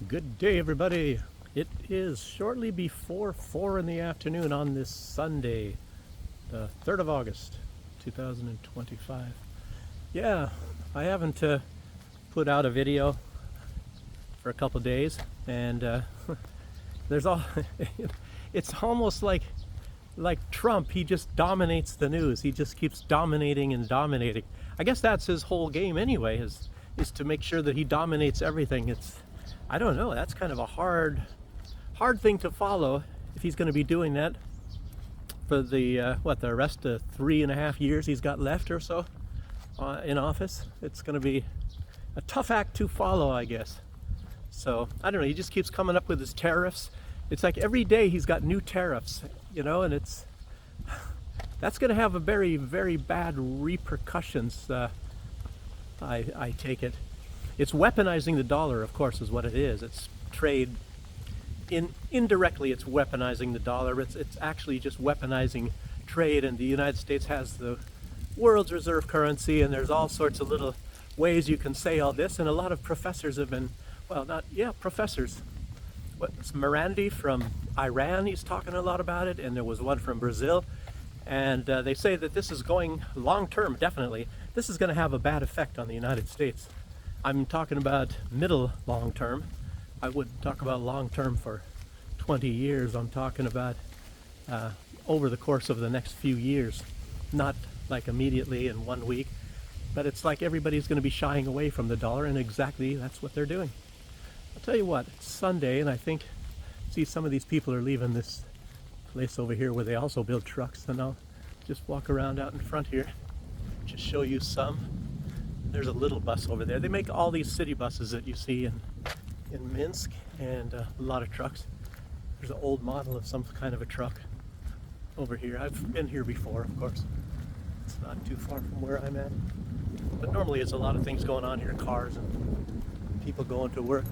Good day, everybody. It is shortly before 4 in the afternoon on this Sunday, the 3rd of August, 2025. Yeah, I haven't put out a video for a couple days, and there's all. It's almost like Trump. He just dominates the news. He just keeps dominating and dominating. I guess that's his whole game anyway. Is to make sure that he dominates everything. I don't know. That's kind of a hard thing to follow if he's going to be doing that for the rest of 3.5 years he's got left or so in office. It's going to be a tough act to follow, I guess. So I don't know. He just keeps coming up with his tariffs. It's like every day he's got new tariffs, and that's going to have a very, very bad repercussions. I take it. It's weaponizing the dollar, of course, is what it is. It's trade. Indirectly, it's weaponizing the dollar. It's actually just weaponizing trade, and the United States has the world's reserve currency, and there's all sorts of little ways you can say all this, and a lot of professors have been, professors. Morandi from Iran, he's talking a lot about it, and there was one from Brazil, and they say that this is going long-term, definitely. This is going to have a bad effect on the United States. I'm talking about middle long-term. I wouldn't talk about long-term for 20 years. I'm talking about over the course of the next few years, not like immediately in 1 week, but it's like everybody's going to be shying away from the dollar, and exactly that's what they're doing. I'll tell you what, it's Sunday, and I think, see, some of these people are leaving this place over here where they also build trucks, and I'll just walk around out in front here, just show you some. There's a little bus over there. They make all these city buses that you see in Minsk, and a lot of trucks. There's an old model of some kind of a truck over here. I've been here before, of course. It's not too far from where I'm at. But normally there's a lot of things going on here, cars and people going to work.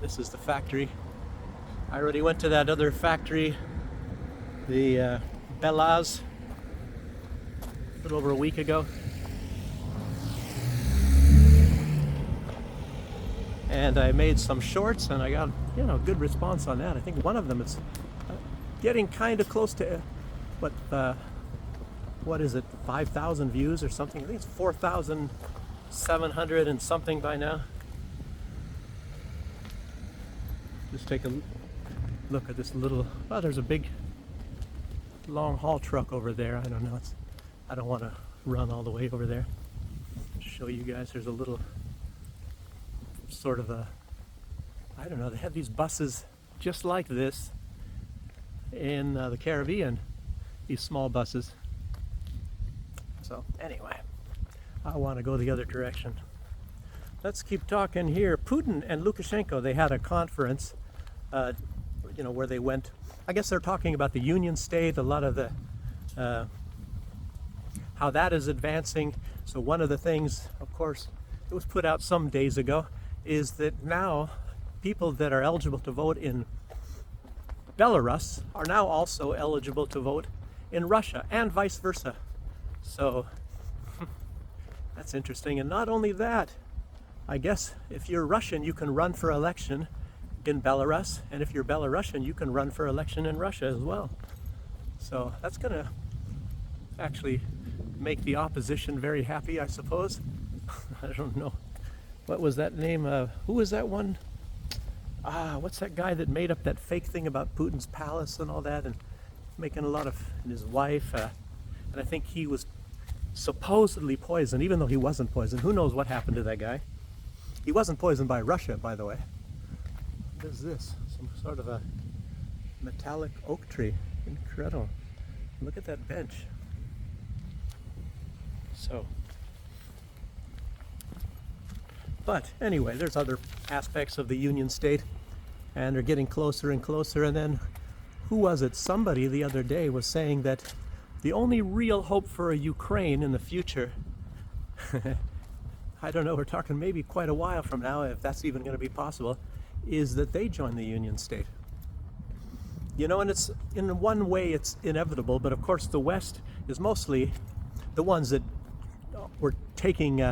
This is the factory. I already went to that other factory, the Belaz, a little over a week ago. And I made some shorts, and I got good response on that. I think one of them is getting kind of close to what is it, 5,000 views or something. I think it's 4,700 and something by now. Just take a look at this little. Oh, there's a big long haul truck over there. I don't know. I don't want to run all the way over there. Show you guys. There's a little sort of I don't know, they have these buses just like this in the Caribbean, these small buses. So anyway, I want to go the other direction. Let's keep talking here. Putin and Lukashenko, they had a conference, where they went, I guess they're talking about the Union State, a lot of the, how that is advancing. So one of the things, of course, it was put out some days ago, is that now people that are eligible to vote in Belarus are now also eligible to vote in Russia, and vice versa. So that's interesting. And not only that, I guess if you're Russian, you can run for election in Belarus, and if you're Belarusian, you can run for election in Russia as well. So that's going to actually make the opposition very happy, I suppose. I don't know. What was that name? Who was that one? What's that guy that made up that fake thing about Putin's palace and all that, and making a lot of, and his wife, and I think he was supposedly poisoned, even though he wasn't poisoned. Who knows what happened to that guy? He wasn't poisoned by Russia, by the way. What is this? Some sort of a metallic oak tree. Incredible. Look at that bench. So, but anyway, there's other aspects of the Union State, and they're getting closer and closer. And then, who was it? Somebody the other day was saying that the only real hope for a Ukraine in the future, I don't know, we're talking maybe quite a while from now, if that's even going to be possible, is that they join the Union State. And it's, in one way, it's inevitable, but of course the West is mostly the ones that were taking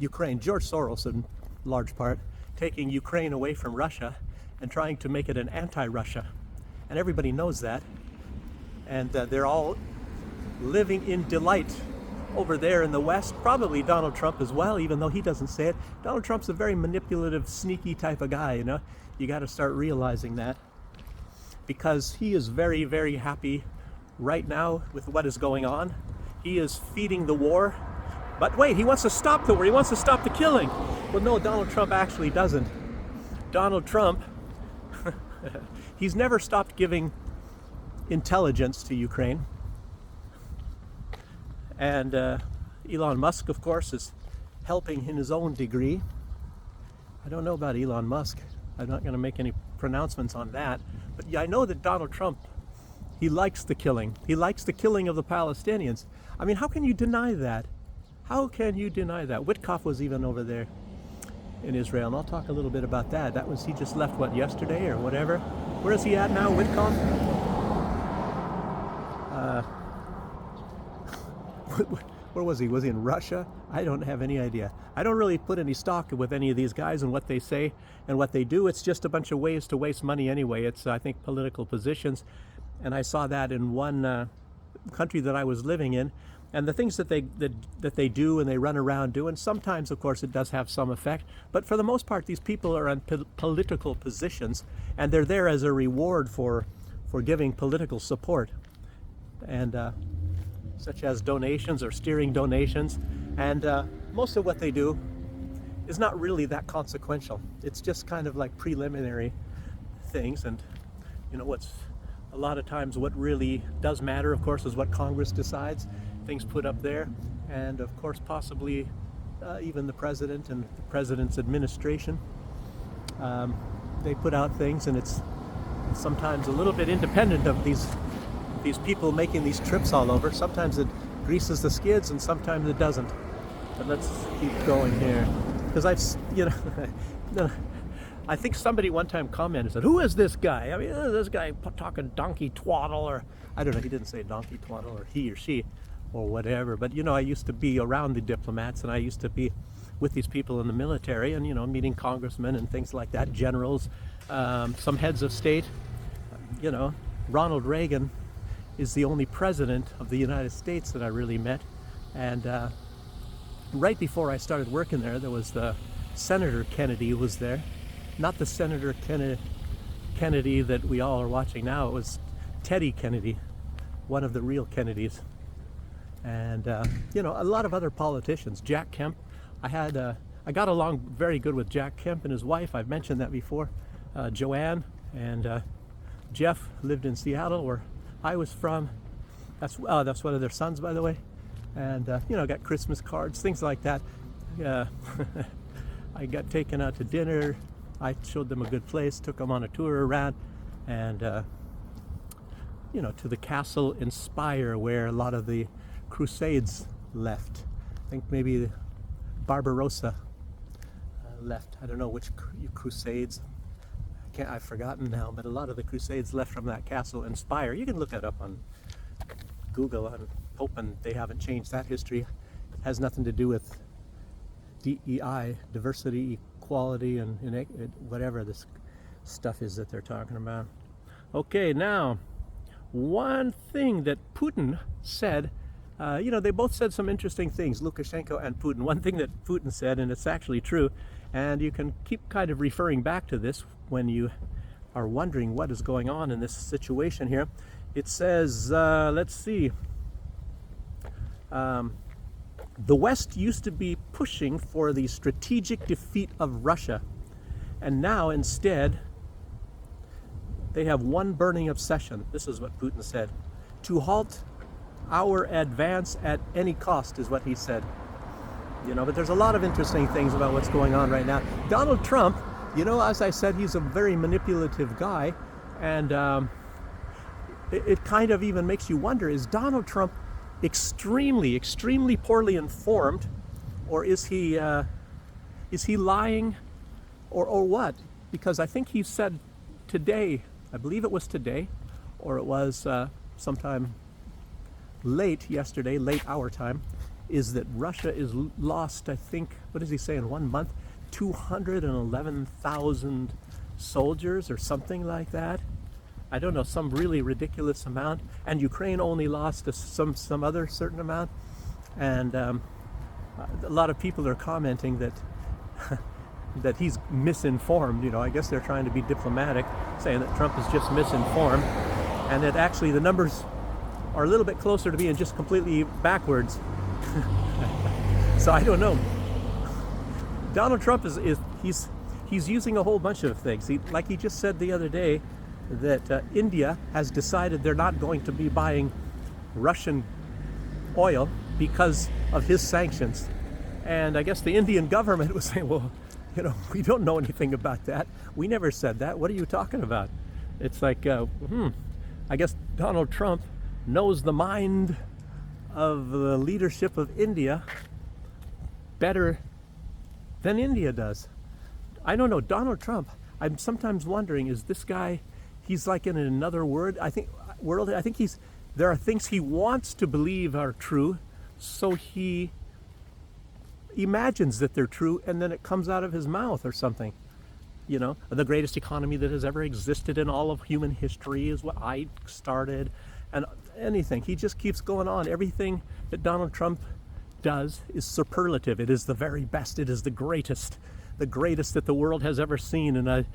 Ukraine. George Soros, in large part, taking Ukraine away from Russia and trying to make it an anti-Russia. And everybody knows that. And they're all living in delight over there in the West. Probably Donald Trump as well, even though he doesn't say it. Donald Trump's a very manipulative, sneaky type of guy, you know. You got to start realizing that, because he is very, very happy right now with what is going on. He is feeding the war. But wait, he wants to stop the war. He wants to stop the killing. Well, no, Donald Trump actually doesn't. Donald Trump, he's never stopped giving intelligence to Ukraine. And Elon Musk, of course, is helping in his own degree. I don't know about Elon Musk. I'm not going to make any pronouncements on that. But yeah, I know that Donald Trump, he likes the killing. He likes the killing of the Palestinians. I mean, how can you deny that? How can you deny that? Witkoff was even over there in Israel, and I'll talk a little bit about that. That was, he just left, what, yesterday or whatever? Where is he at now, Witkoff? Where was he? Was he in Russia? I don't have any idea. I don't really put any stock with any of these guys and what they say and what they do. It's just a bunch of ways to waste money anyway. It's, I think, political positions. And I saw that in one country that I was living in. And the things that they do and they run around doing, sometimes, of course, it does have some effect. But for the most part, these people are in political positions, and they're there as a reward for giving political support. And such as donations or steering donations. And most of what they do is not really that consequential. It's just kind of like preliminary things. And, you know, what's a lot of times what really does matter, of course, is what Congress decides. Things put up there. And, of course, possibly even the president and the president's administration. They put out things, and it's sometimes a little bit independent of these people making these trips all over. Sometimes it greases the skids and sometimes it doesn't. But let's keep going here, because I think somebody one time commented, said, who is this guy? I mean, this guy talking donkey twaddle, or I don't know, he didn't say donkey twaddle, or he or she or whatever. But, you know, I used to be around the diplomats, and I used to be with these people in the military, and, you know, meeting congressmen and things like that, generals, some heads of state. You know, Ronald Reagan is the only president of the United States that I really met. And right before I started working there, there was the Senator Kennedy was there. Not the Senator Kennedy that we all are watching now. It was Teddy Kennedy, one of the real Kennedys. And, you know, a lot of other politicians. Jack Kemp. I got along very good with Jack Kemp and his wife. I've mentioned that before. Joanne and Jeff lived in Seattle, where I was from. That's one of their sons, by the way. And you know, got Christmas cards, things like that. I got taken out to dinner. I showed them a good place, took them on a tour around, and you know, to the castle in Spire, where a lot of the Crusades left. I think maybe Barbarossa left. I don't know which Crusades. I've forgotten now, but a lot of the Crusades left from that castle in Spire. You can look that up on Google. I'm hoping they haven't changed that history. It has nothing to do with DEI, diversity, equality, and whatever this stuff is that they're talking about. Okay, now, one thing that Putin said, you know, they both said some interesting things, Lukashenko and Putin. One thing that Putin said, and it's actually true, and you can keep kind of referring back to this when you are wondering what is going on in this situation here. It says, let's see, the West used to be pushing for the strategic defeat of Russia, and now instead they have one burning obsession. This is what Putin said: to halt our advance at any cost, is what he said. You know, but there's a lot of interesting things about what's going on right now. Donald Trump, you know, as I said, he's a very manipulative guy, and it kind of even makes you wonder, is Donald Trump extremely poorly informed, or is he lying, or what? Because I think he said today, I believe it was today, or it was sometime late our time, is that Russia is lost, I think, what does he say, in 1 month, 211,000 soldiers or something like that. I don't know, some really ridiculous amount. And Ukraine only lost some other certain amount. And a lot of people are commenting that that he's misinformed. You know, I guess they're trying to be diplomatic, saying that Trump is just misinformed, and that actually the numbers are a little bit closer to being just completely backwards. So I don't know. Donald Trump he's using a whole bunch of things. Like he just said the other day that India has decided they're not going to be buying Russian oil because of his sanctions. And I guess the Indian government was saying, well, you know, we don't know anything about that. We never said that. What are you talking about? It's like, I guess Donald Trump knows the mind of the leadership of India better than India does. I don't know. Donald Trump, I'm sometimes wondering, is this guy, he's like in another world. I think there are things he wants to believe are true, so he imagines that they're true, and then it comes out of his mouth or something. You know, the greatest economy that has ever existed in all of human history is what I started, and anything. He just keeps going on. Everything that Donald Trump does is superlative. It is the very best. It is the greatest that the world has ever seen. And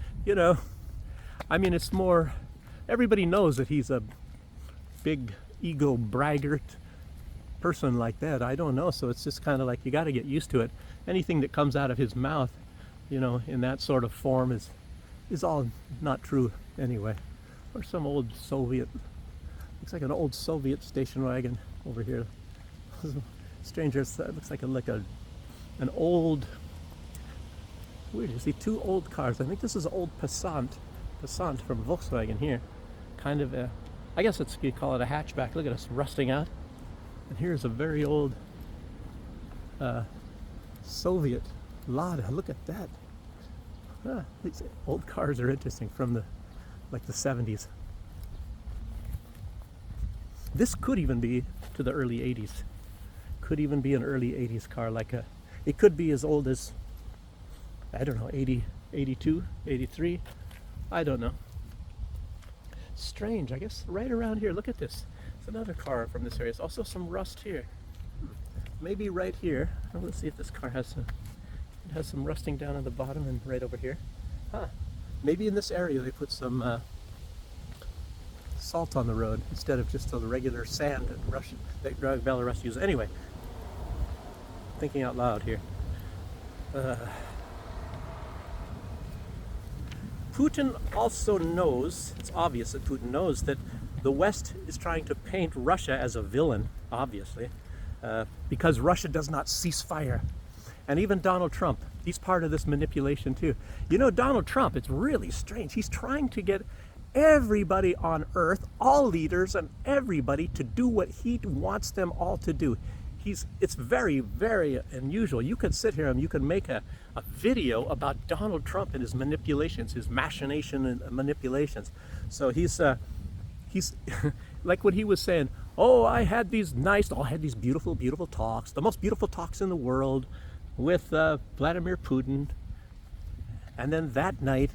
it's more, everybody knows that he's a big ego braggart person like that. I don't know, so it's just kind of like you got to get used to it. Anything that comes out of his mouth, you know, in that sort of form is all not true anyway. Or some old Soviet, looks like an old Soviet station wagon over here. Strangers, it looks like an old, weird, you see two old cars. I think this is an old Passat from Volkswagen here. Kind of I guess you call it a hatchback. Look at us rusting out. And here's a very old Soviet Lada. Look at that. These old cars are interesting from the 70s. This could even be to the early 80s. Could even be an early 80s car. It could be as old as, I don't know, 80, 82, 83. I don't know. Strange. I guess right around here. Look at this. It's another car from this area. There's also some rust here. Maybe right here. Well, let's see if this car has some rusting down at the bottom and right over here. Maybe in this area they put some salt on the road instead of just the regular sand that Belarus uses. Anyway, thinking out loud here. Putin also knows, it's obvious that Putin knows that the West is trying to paint Russia as a villain, obviously, because Russia does not cease fire. And even Donald Trump, he's part of this manipulation too. You know, Donald Trump, it's really strange. He's trying to get everybody on earth, all leaders and everybody, to do what he wants them all to do. It's very, very unusual. You could sit here and you could make a video about Donald Trump and his manipulations, his machination and manipulations. So he's like what he was saying, I had these beautiful, beautiful talks, the most beautiful talks in the world with Vladimir Putin. And then that night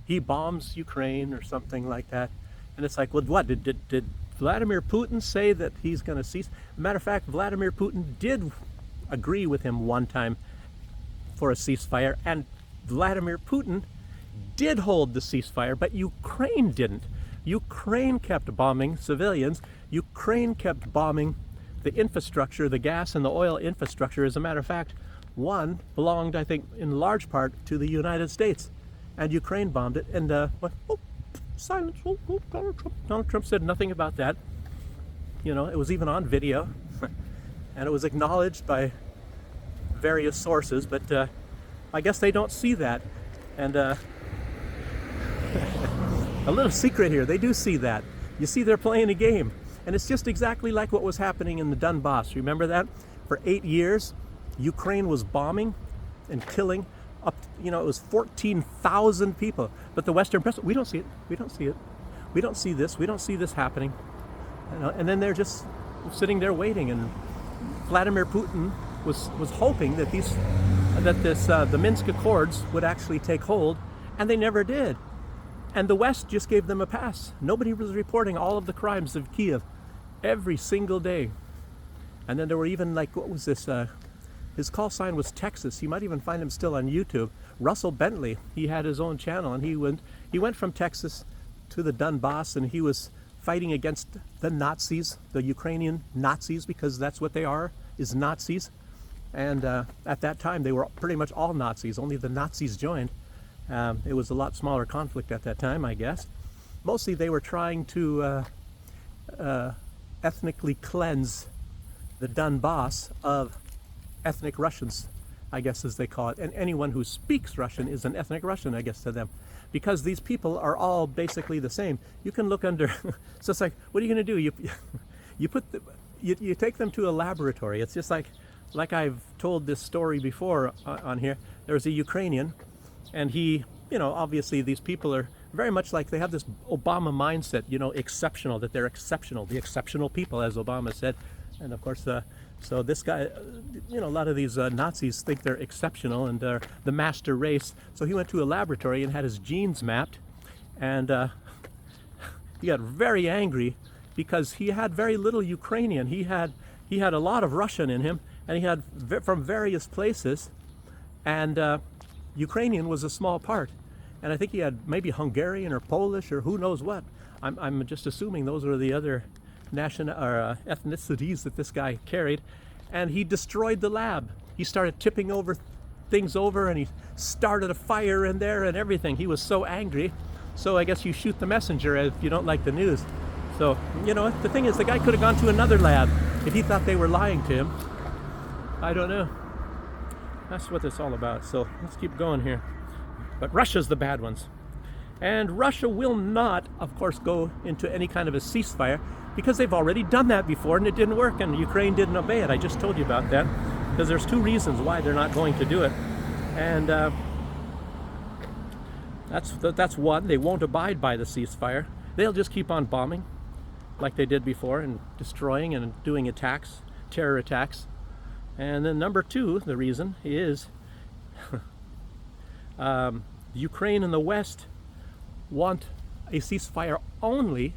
he bombs Ukraine or something like that. And it's like, well, what, did Vladimir Putin say that he's going to cease? Matter of fact, Vladimir Putin did agree with him one time for a ceasefire, and Vladimir Putin did hold the ceasefire, but Ukraine didn't. Ukraine kept bombing civilians. Ukraine kept bombing the infrastructure, the gas and the oil infrastructure. As a matter of fact, one belonged, I think, in large part to the United States, and Ukraine bombed it, and silence. Donald Trump said nothing about that. You know, it was even on video, and it was acknowledged by various sources, but I guess they don't see that. And a little secret here, they do see that. You see, they're playing a game, and it's just exactly like what was happening in the Donbass. Remember that? For 8 years, Ukraine was bombing and killing up, it was 14,000 people. But the Western press, we don't see it. We don't see it. We don't see this. We don't see this happening. And then they're just sitting there waiting. And Vladimir Putin was hoping that these that the Minsk Accords would actually take hold, and they never did. And the West just gave them a pass. Nobody was reporting all of the crimes of Kiev every single day. And then there were even, like, what was this? His call sign was Texas. You might even find him still on YouTube. Russell Bentley, he had his own channel, and he went from Texas to the Donbass, and he was fighting against the Nazis, the Ukrainian Nazis, because that's what they are, is Nazis. And at that time, they were pretty much all Nazis. Only the Nazis joined. It was a lot smaller conflict at that time, I guess. Mostly they were trying to ethnically cleanse the Donbass of ethnic Russians, I guess as they call it. And anyone who speaks Russian is an ethnic Russian, I guess, to them. Because these people are all basically the same. You can look under, so it's like, what are you going to do? You take them to a laboratory. It's just like I've told this story before on here. There was a Ukrainian, and he, obviously these people are very much like, they have this Obama mindset, exceptional, that they're exceptional, the exceptional people, as Obama said. And of course, so this guy, a lot of these Nazis think they're exceptional and they're the master race. So he went to a laboratory and had his genes mapped, and he got very angry because he had very little Ukrainian. He had a lot of Russian in him, and he had from various places, and Ukrainian was a small part. And I think he had maybe Hungarian or Polish or who knows what. I'm just assuming those were the other ethnicities that this guy carried. And he destroyed the lab. He started tipping things over, and he started a fire in there and everything. He was so angry. So I guess you shoot the messenger if you don't like the news. So, the thing is, the guy could have gone to another lab if he thought they were lying to him. I don't know. That's what it's all about. So let's keep going here. But Russia's the bad ones. And Russia will not, of course, go into any kind of a ceasefire, because they've already done that before and it didn't work, and Ukraine didn't obey it. I just told you about that, because there's two reasons why they're not going to do it. And that's one. They won't abide by the ceasefire. They'll just keep on bombing like they did before, and destroying and doing attacks, terror attacks. And then number two, the reason is Ukraine and the West want a ceasefire only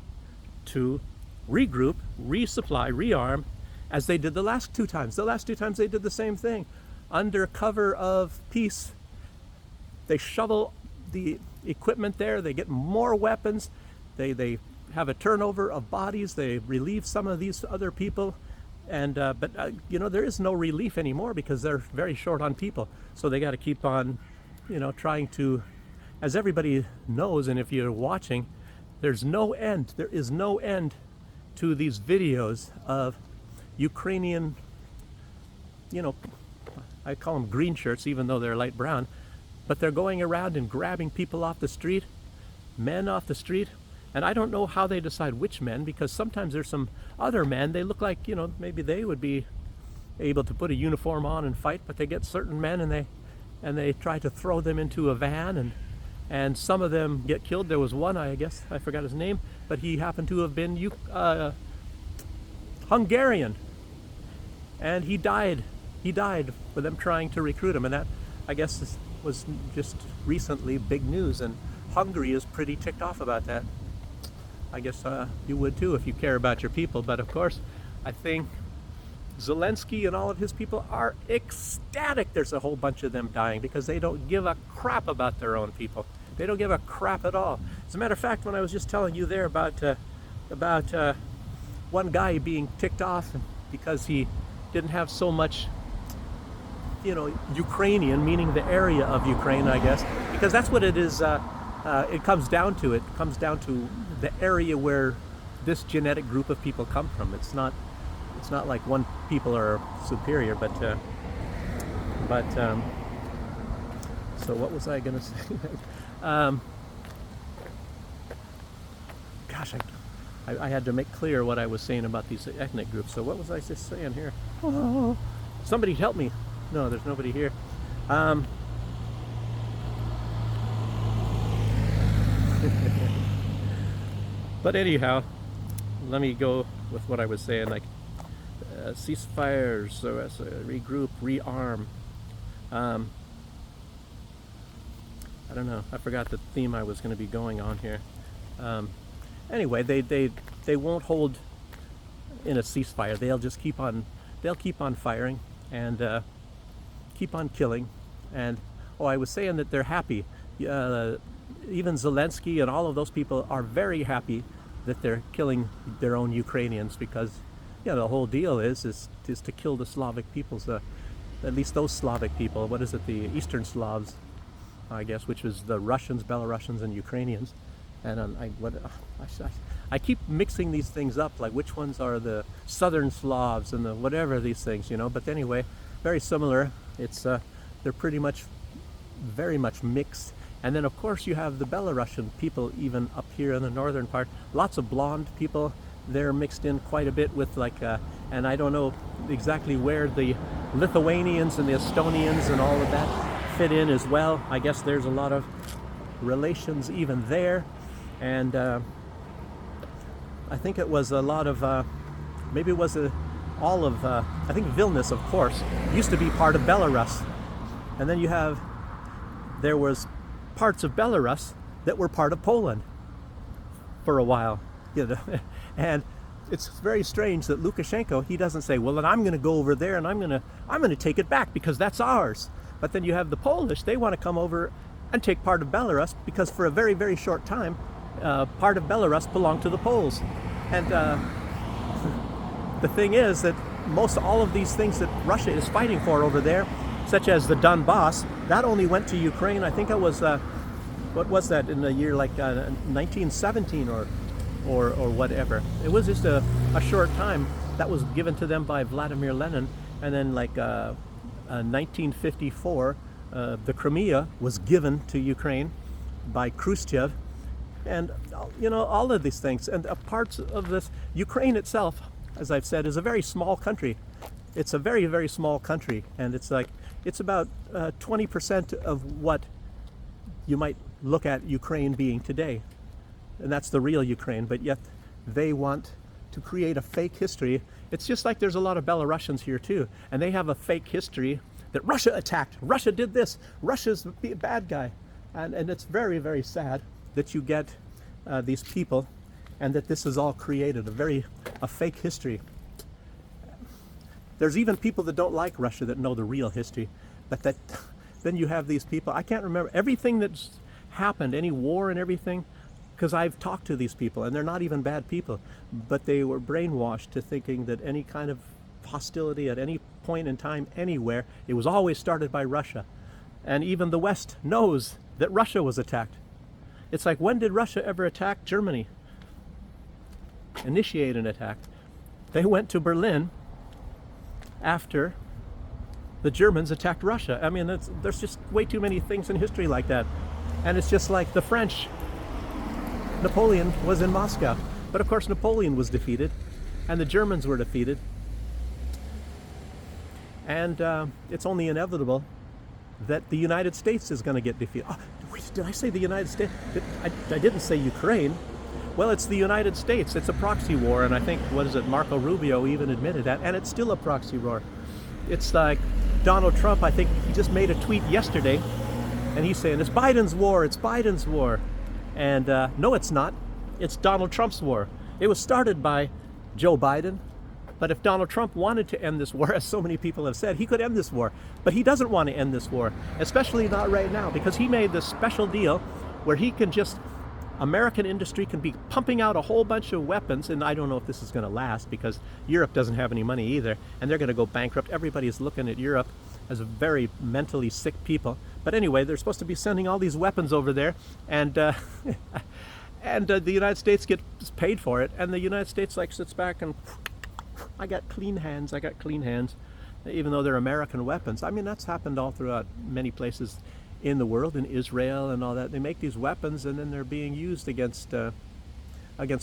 to regroup, resupply, rearm, as they did the last two times. The last two times they did the same thing. Under cover of peace, they shovel the equipment there, they get more weapons, they have a turnover of bodies, they relieve some of these other people, and but there is no relief anymore because they're very short on people. So they got to keep on, trying to, as everybody knows, and if you're watching, there's no end. There is no end to these videos of Ukrainian, I call them green shirts, even though they're light brown, but they're going around and grabbing people off the street, men off the street. And I don't know how they decide which men, because sometimes there's some other men, they look like, maybe they would be able to put a uniform on and fight, but they get certain men and they try to throw them into a van, and some of them get killed. There was one, I guess, I forgot his name, but he happened to have been Hungarian, and he died. He died for them trying to recruit him, and that, I guess, was just recently big news, and Hungary is pretty ticked off about that. I guess you would too if you care about your people, but of course, I think Zelensky and all of his people are ecstatic there's a whole bunch of them dying, because they don't give a crap about their own people. They don't give a crap at all. As a matter of fact, when I was just telling you there about one guy being ticked off because he didn't have so much, Ukrainian, meaning the area of Ukraine, I guess, because that's what it is. It comes down to. It comes down to the area where this genetic group of people come from. It's not like one people are superior, but so what was I gonna say? Gosh, I had to make clear what I was saying about these ethnic groups. So what was I just saying here? Oh, somebody help me. No, there's nobody here. But anyhow, let me go with what I was saying, like ceasefires, so as a regroup, rearm. I don't know. I forgot the theme I was going to be going on here. Um, anyway, they won't hold in a ceasefire. They'll keep on firing and keep on killing. And oh, I was saying that they're happy. Even Zelensky and all of those people are very happy that they're killing their own Ukrainians, because the whole deal is to kill the Slavic peoples, at least those Slavic people. What is it? The Eastern Slavs, I guess, which was the Russians, Belarusians, and Ukrainians. And I keep mixing these things up, like which ones are the Southern Slavs and the whatever these things, But anyway, very similar. It's they're pretty much very much mixed. And then of course you have the Belarusian people even up here in the northern part. Lots of blonde people. They're mixed in quite a bit with and I don't know exactly where the Lithuanians and the Estonians and all of that fit in as well. I guess there's a lot of relations even there. And I think it was a lot of, maybe it was all of, I think Vilnius, of course, used to be part of Belarus. And then there was parts of Belarus that were part of Poland for a while. And it's very strange that Lukashenko, he doesn't say, well, then I'm going to go over there and I'm going to take it back because that's ours. But then you have the Polish, they want to come over and take part of Belarus because for a very, very short time, part of Belarus belonged to the Poles. And the thing is that all of these things that Russia is fighting for over there, such as the Donbass, that only went to Ukraine. I think it was, what was that, in the year like 1917 or whatever. It was just a short time that was given to them by Vladimir Lenin. And then like 1954, the Crimea was given to Ukraine by Khrushchev. And all of these things, and parts of this, Ukraine itself, as I've said, is a very small country. It's a very, very small country, and it's about 20% of what you might look at Ukraine being today, and that's the real Ukraine. But yet they want to create a fake history. It's just like there's a lot of Belarusians here too, and they have a fake history that Russia attacked, Russia did this, Russia's the bad guy, and it's very, very sad that you get these people, and that this is all created a fake history. There's even people that don't like Russia that know the real history, but then you have these people. I can't remember everything that's happened, any war and everything, because I've talked to these people, and they're not even bad people, but they were brainwashed to thinking that any kind of hostility at any point in time, anywhere, it was always started by Russia. And even the West knows that Russia was attacked. It's like, when did Russia ever attack Germany? Initiate an attack. They went to Berlin after the Germans attacked Russia. I mean, there's just way too many things in history like that. And it's just like the French. Napoleon was in Moscow. But of course Napoleon was defeated, and the Germans were defeated. And it's only inevitable that the United States is going to get defeated. Oh, wait, did I say the United States? I didn't say Ukraine. Well, it's the United States. It's a proxy war, and I think, Marco Rubio even admitted that, and it's still a proxy war. It's like Donald Trump, I think he just made a tweet yesterday, and he's saying, it's Biden's war, it's Biden's war. And no, it's not. It's Donald Trump's war. It was started by Joe Biden. But if Donald Trump wanted to end this war, as so many people have said, he could end this war. But he doesn't want to end this war, especially not right now, because he made this special deal where he can American industry can be pumping out a whole bunch of weapons, and I don't know if this is going to last, because Europe doesn't have any money either, and they're going to go bankrupt. Everybody's looking at Europe as a very mentally sick people. But anyway, they're supposed to be sending all these weapons over there, and and the United States gets paid for it, and the United States sits back and, I got clean hands, even though they're American weapons. I mean, that's happened all throughout many places in the world, in Israel and all that. They make these weapons, and then they're being used against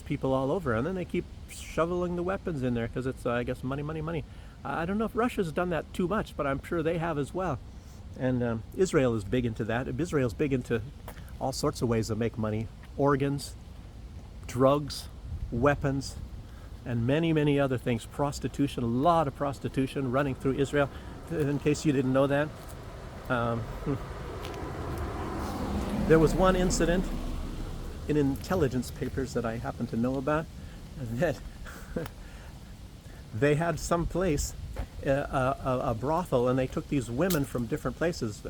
people all over, and then they keep shoveling the weapons in there because it's, I guess, money. I don't know if Russia's done that too much, but I'm sure they have as well. And Israel is big into that. Israel's big into all sorts of ways to make money: organs, drugs, weapons, and many, many other things. Prostitution, a lot of prostitution running through Israel, in case you didn't know that. There was one incident in intelligence papers that I happen to know about, that they had some place, a brothel, and they took these women from different places,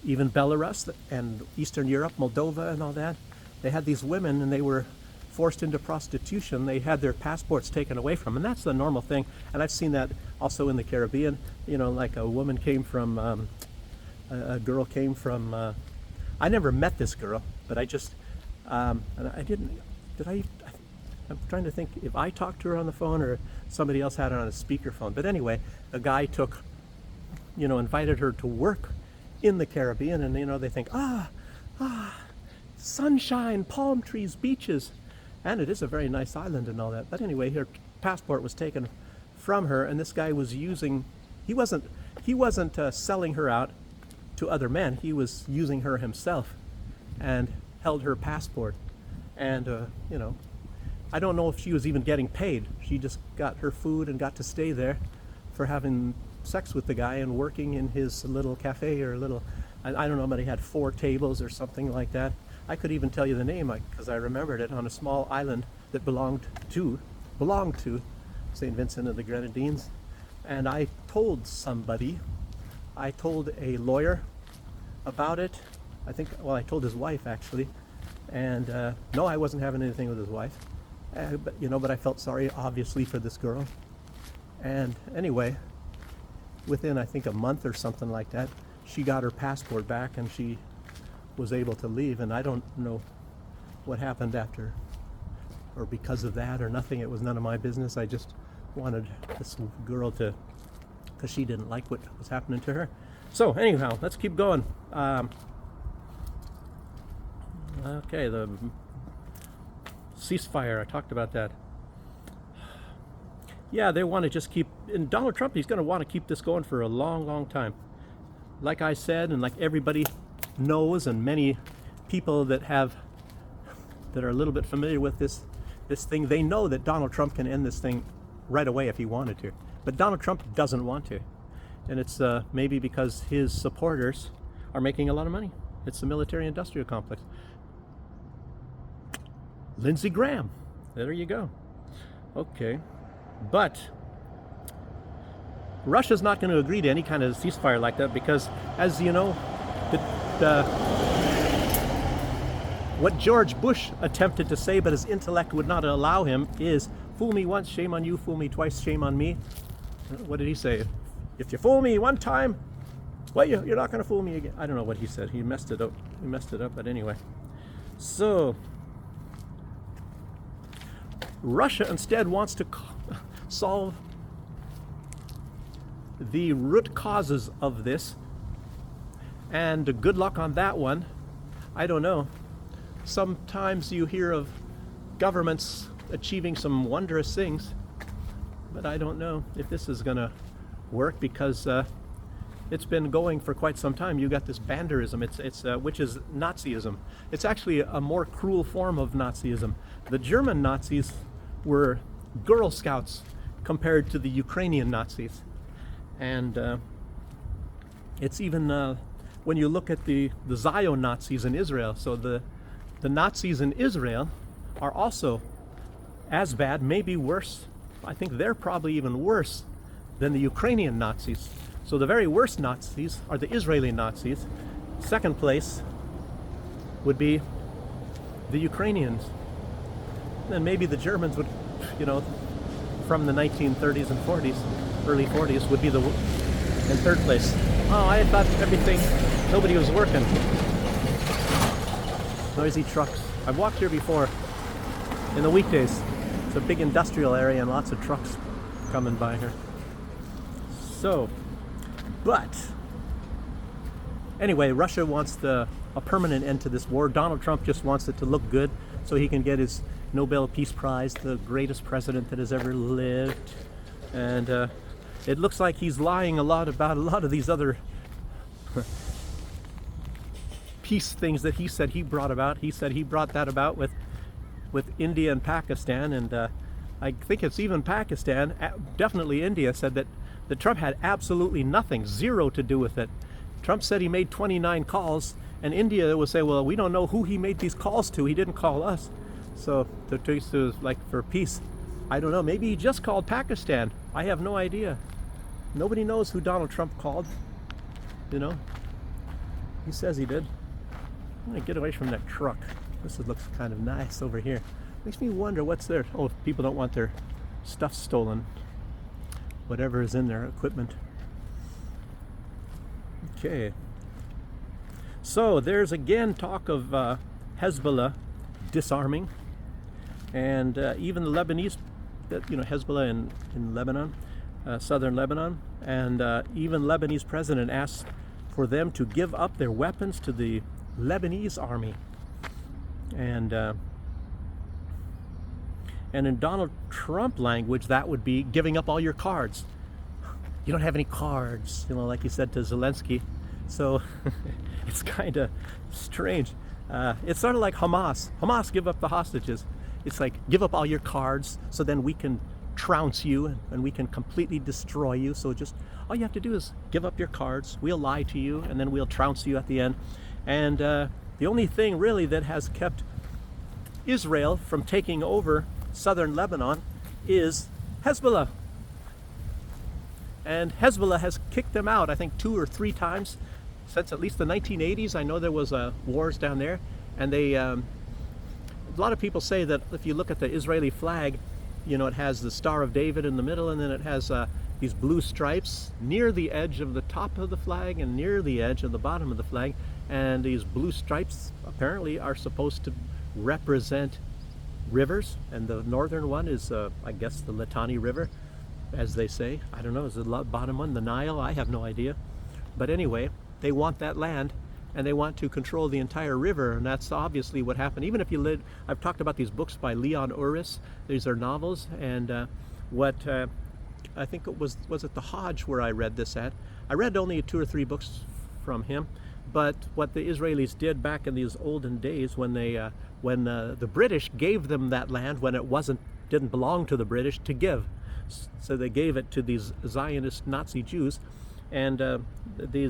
even Belarus and Eastern Europe, Moldova and all that. They had these women and they were forced into prostitution. They had their passports taken away from them, and that's the normal thing. And I've seen that also in the Caribbean. You know, like a woman came from, a girl came from, I never met this girl, but I just, and I didn't, I'm trying to think if I talked to her on the phone or somebody else had it on a speakerphone. But anyway, a guy took, you know, invited her to work in the Caribbean, and you know, they think, sunshine, palm trees, beaches, and it is a very nice island and all that. But anyway, her passport was taken from her, and this guy was using, he wasn't selling her out to other men. He was using her himself and held her passport. And you know, I don't know if she was even getting paid. She just got her food and got to stay there for having sex with the guy and working in his little cafe or little, I don't know, but he had 4 tables or something like that. I could even tell you the name because I remembered it, on a small island that belonged to St. Vincent and the Grenadines. And I told somebody, I told a lawyer about it. I think, well, I told his wife actually. And no, I wasn't having anything with his wife. But you know, but I felt sorry obviously for this girl. And anyway, within I think a month or something like that, she got her passport back and she was able to leave. And I don't know what happened after or because of that or nothing. It was none of my business. I just wanted this girl to, because she didn't like what was happening to her. So anyhow, let's keep going. Okay, the ceasefire, I talked about that. Yeah, they want to just keep, and Donald Trump, he's going to want to keep this going for a long, long time. Like I said, and like everybody knows, and many people that are a little bit familiar with this thing, they know that Donald Trump can end this thing right away if he wanted to. But Donald Trump doesn't want to. And it's maybe because his supporters are making a lot of money. It's the military-industrial complex. Lindsey Graham, there you go. Okay, but Russia's not going to agree to any kind of ceasefire like that because, as you know, what George Bush attempted to say, but his intellect would not allow him, is fool me once, shame on you, fool me twice, shame on me. What did he say? If you fool me one time, well, you're not going to fool me again. I don't know what he said. He messed it up. But anyway. So Russia instead wants to solve the root causes of this, and good luck on that one. I don't know. Sometimes you hear of governments achieving some wondrous things, but I don't know if this is going to work because it's been going for quite some time. You got this banderism, which is Nazism. It's actually a more cruel form of Nazism. The German Nazis were Girl Scouts compared to the Ukrainian Nazis. And it's even, when you look at the Zion Nazis in Israel, so the Nazis in Israel are also as bad, maybe worse. I think they're probably even worse than the Ukrainian Nazis. So the very worst Nazis are the Israeli Nazis. Second place would be the Ukrainians. Then maybe the Germans would, you know, from the 1930s and 40s, early 40s, would be in third place. Oh, I thought nobody was working. Noisy trucks. I've walked here before in the weekdays. It's a big industrial area and lots of trucks coming by here. So, but anyway, Russia wants a permanent end to this war. Donald Trump just wants it to look good so he can get his Nobel Peace Prize, the greatest president that has ever lived. And it looks like he's lying a lot about a lot of these other peace things that he said he brought about. He said he brought that about with India and Pakistan, and I think it's even Pakistan, definitely India, said that Trump had absolutely nothing, zero to do with it. Trump said he made 29 calls, And India will say, well, we don't know who he made these calls to. He didn't call us. So the choice is like for peace. I don't know. Maybe he just called Pakistan. I have no idea. Nobody knows who Donald Trump called. You know, he says he did. I'm gonna get away from that truck. This looks kind of nice over here. Makes me wonder what's there. Oh, people don't want their stuff stolen. Whatever is in their equipment. Okay. So there's again talk of Hezbollah disarming, and even the Lebanese, Hezbollah in Lebanon, southern Lebanon, and even Lebanese president asked for them to give up their weapons to the Lebanese army, and in Donald Trump language, that would be giving up all your cards. You don't have any cards, like he said to Zelensky. So it's kind of strange. It's sort of like Hamas. Hamas, give up the hostages. It's like, give up all your cards so then we can trounce you and we can completely destroy you. So just all you have to do is give up your cards. We'll lie to you and then we'll trounce you at the end. And the only thing really that has kept Israel from taking over southern Lebanon is Hezbollah. And Hezbollah has kicked them out, I think 2 or 3 times since at least the 1980s. I know there was wars down there, and they a lot of people say that if you look at the Israeli flag, it has the Star of David in the middle, and then it has these blue stripes near the edge of the top of the flag and near the edge of the bottom of the flag. And these blue stripes apparently are supposed to represent rivers, and the northern one is I guess the Litani River, as they say. I don't know, is the bottom one the Nile? I have no idea. But anyway, they want that land, and they want to control the entire river, and that's obviously what happened. Even if you live, I've talked about these books by Leon Uris. These are novels, and what I think it was it the Hodge where I read this at. I read only 2 or 3 books from him, but what the Israelis did back in these olden days when they when the British gave them that land when it didn't belong to the British to give. So they gave it to these Zionist Nazi Jews, and they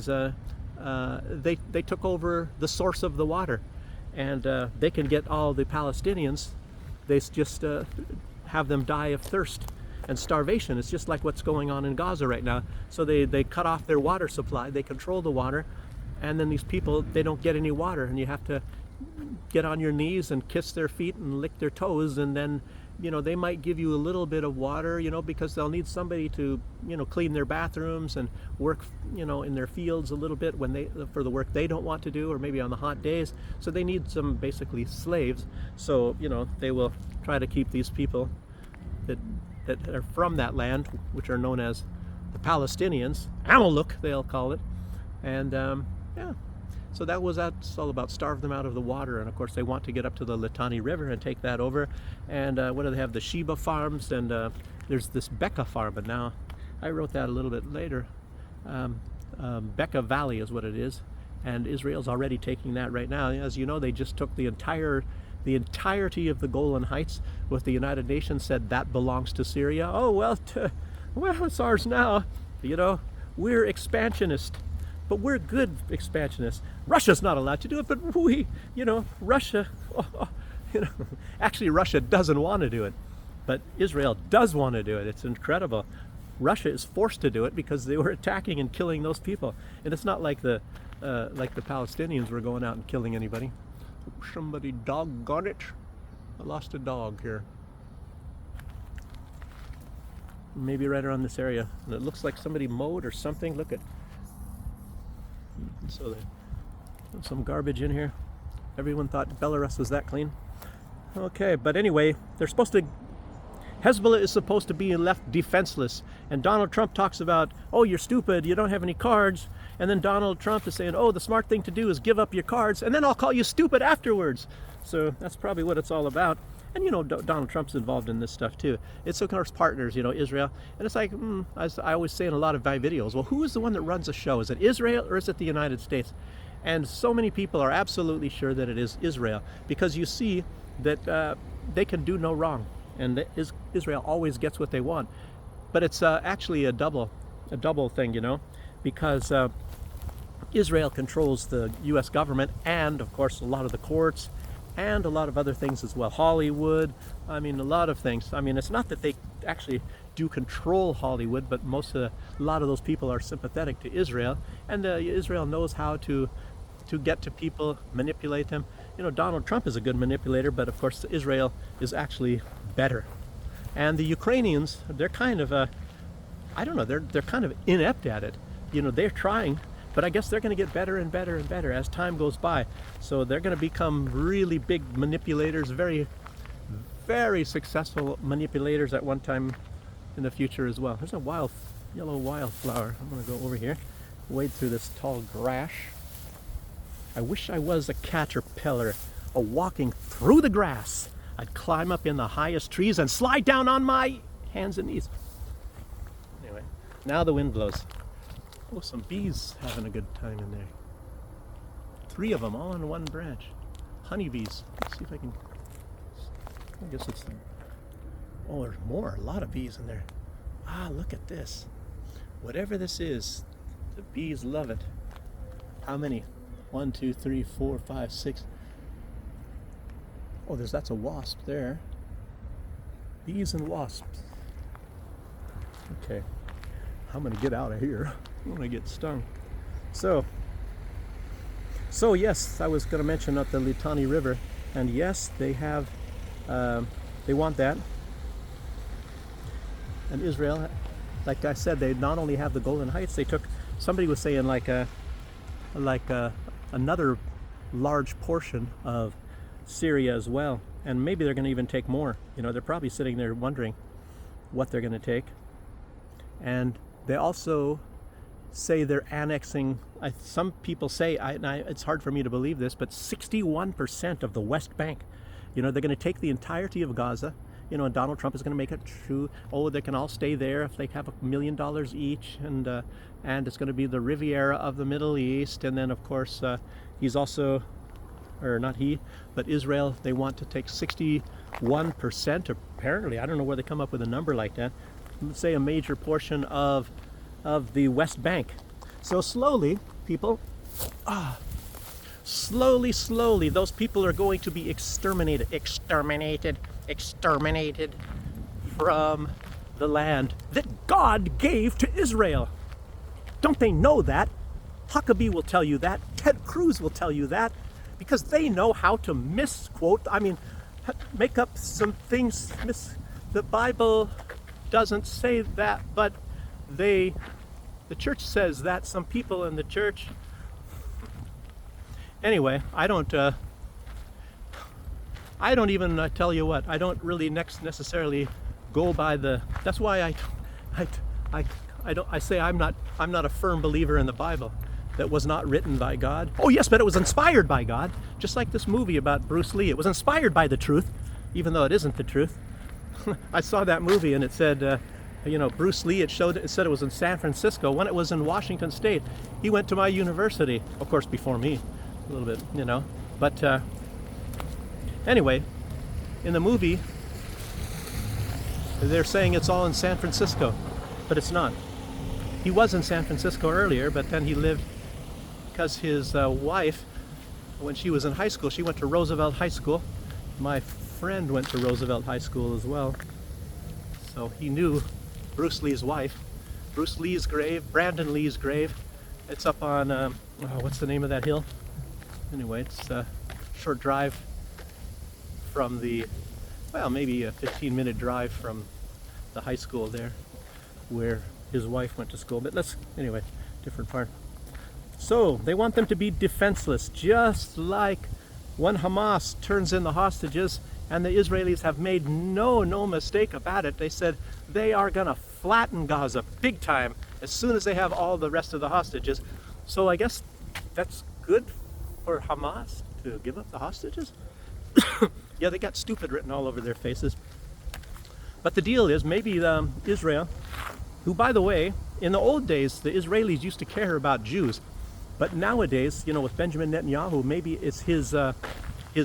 took over the source of the water, and they can get all the Palestinians. They just have them die of thirst and starvation. It's just like what's going on in Gaza right now. So they cut off their water supply. They control the water, and then these people, they don't get any water, and you have to get on your knees and kiss their feet and lick their toes, and then they might give you a little bit of water, because they'll need somebody to, clean their bathrooms and work, in their fields a little bit for the work they don't want to do, or maybe on the hot days. So they need some basically slaves. So, they will try to keep these people that are from that land, which are known as the Palestinians, Amalek, they'll call it. And yeah. So that's all about, starve them out of the water. And of course they want to get up to the Litani River and take that over. And what do they have? The Sheba farms, and there's this Becca farm. But now, I wrote that a little bit later. Becca Valley is what it is. And Israel's already taking that right now. As you know, they just took the entirety of the Golan Heights, with the United Nations said that belongs to Syria. Oh, well, it's ours now. We're expansionist. But we're good expansionists. Russia's not allowed to do it, but Russia, actually Russia doesn't want to do it, but Israel does want to do it. It's incredible. Russia is forced to do it because they were attacking and killing those people. And it's not like the Palestinians were going out and killing anybody. Somebody doggone it. I lost a dog here. Maybe right around this area. And it looks like somebody mowed or something. Look at. So there's some garbage in here. Everyone thought Belarus was that clean. Okay, but anyway, Hezbollah is supposed to be left defenseless. And Donald Trump talks about, oh, you're stupid, you don't have any cards. And then Donald Trump is saying, oh, the smart thing to do is give up your cards, and then I'll call you stupid afterwards. So that's probably what it's all about. And Donald Trump's involved in this stuff too. It's of course partners, Israel. And it's like, as I always say in a lot of my videos, well, who is the one that runs the show? Is it Israel or is it the United States? And so many people are absolutely sure that it is Israel, because you see that they can do no wrong, and Israel always gets what they want. But it's actually a double thing, because Israel controls the U.S. government and, of course, a lot of the courts and a lot of other things as well. Hollywood, I mean, a lot of things. I mean, it's not that they actually do control Hollywood, but a lot of those people are sympathetic to Israel, and Israel knows how to get to people, manipulate them. You know, Donald Trump is a good manipulator, but of course Israel is actually better. And the Ukrainians, they're kind of, I don't know, they're kind of inept at it. You know, they're trying, but I guess they're going to get better and better and better as time goes by. So they're going to become really big manipulators, very, very successful manipulators at one time in the future as well. There's a yellow wildflower. I'm going to go over here, wade through this tall grass. I wish I was a caterpillar, walking through the grass. I'd climb up in the highest trees and slide down on my hands and knees. Anyway, now the wind blows. Oh, some bees having a good time in there. 3 of them all on one branch. Honeybees. Let's see if I can... I guess it's... Oh, there's more. A lot of bees in there. Ah, look at this. Whatever this is, the bees love it. How many? 1, 2, 3, 4, 5, 6. Oh, that's a wasp there. Bees and wasps. Okay, I'm gonna get out of here. I'm gonna get stung. So yes, I was gonna mention up the Litani River, and yes, they have, they want that. And Israel, like I said, they not only have the Golan Heights, they took, somebody was saying another large portion of Syria as well, and maybe they're going to even take more. You know, they're probably sitting there wondering what they're going to take. And they also say they're annexing, some people say, it's hard for me to believe this, but 61% of the West Bank. You know, they're going to take the entirety of Gaza. You know, and Donald Trump is going to make it true. Oh, they can all stay there if they have $1 million each, and it's going to be the Riviera of the Middle East. And then, of course, he's also, or not he, but Israel. They want to take 61%. Apparently, I don't know where they come up with a number like that. Let's say a major portion of the West Bank. So slowly, people, slowly, those people are going to be exterminated from the land that God gave to Israel. Don't they know that? Huckabee will tell you that. Ted Cruz will tell you that, because they know how to misquote, make up some things. The Bible doesn't say that, but the church says that. Some people in the church. Anyway, I don't even tell you what. I don't really necessarily go by the. That's why I say I'm not a firm believer in the Bible. That was not written by God. Oh yes, but it was inspired by God. Just like this movie about Bruce Lee. It was inspired by the truth, even though it isn't the truth. I saw that movie and it said, Bruce Lee. It said it was in San Francisco when it was in Washington State. He went to my university, of course, before me, a little bit, But anyway, in the movie, they're saying it's all in San Francisco, but it's not. He was in San Francisco earlier, but then he lived, because his wife, when she was in high school, she went to Roosevelt High School. My friend went to Roosevelt High School as well. So he knew Bruce Lee's wife. Bruce Lee's grave, Brandon Lee's grave. It's up on, what's the name of that hill? Anyway, it's a short drive from maybe a 15-minute drive from the high school there, where his wife went to school. But anyway, different part. So they want them to be defenseless, just like when Hamas turns in the hostages, and the Israelis have made no mistake about it. They said they are gonna flatten Gaza big time as soon as they have all the rest of the hostages. So I guess that's good for Hamas to give up the hostages. Yeah, they got stupid written all over their faces. But the deal is, maybe Israel, who, by the way, in the old days, the Israelis used to care about Jews. But nowadays, with Benjamin Netanyahu, maybe it's his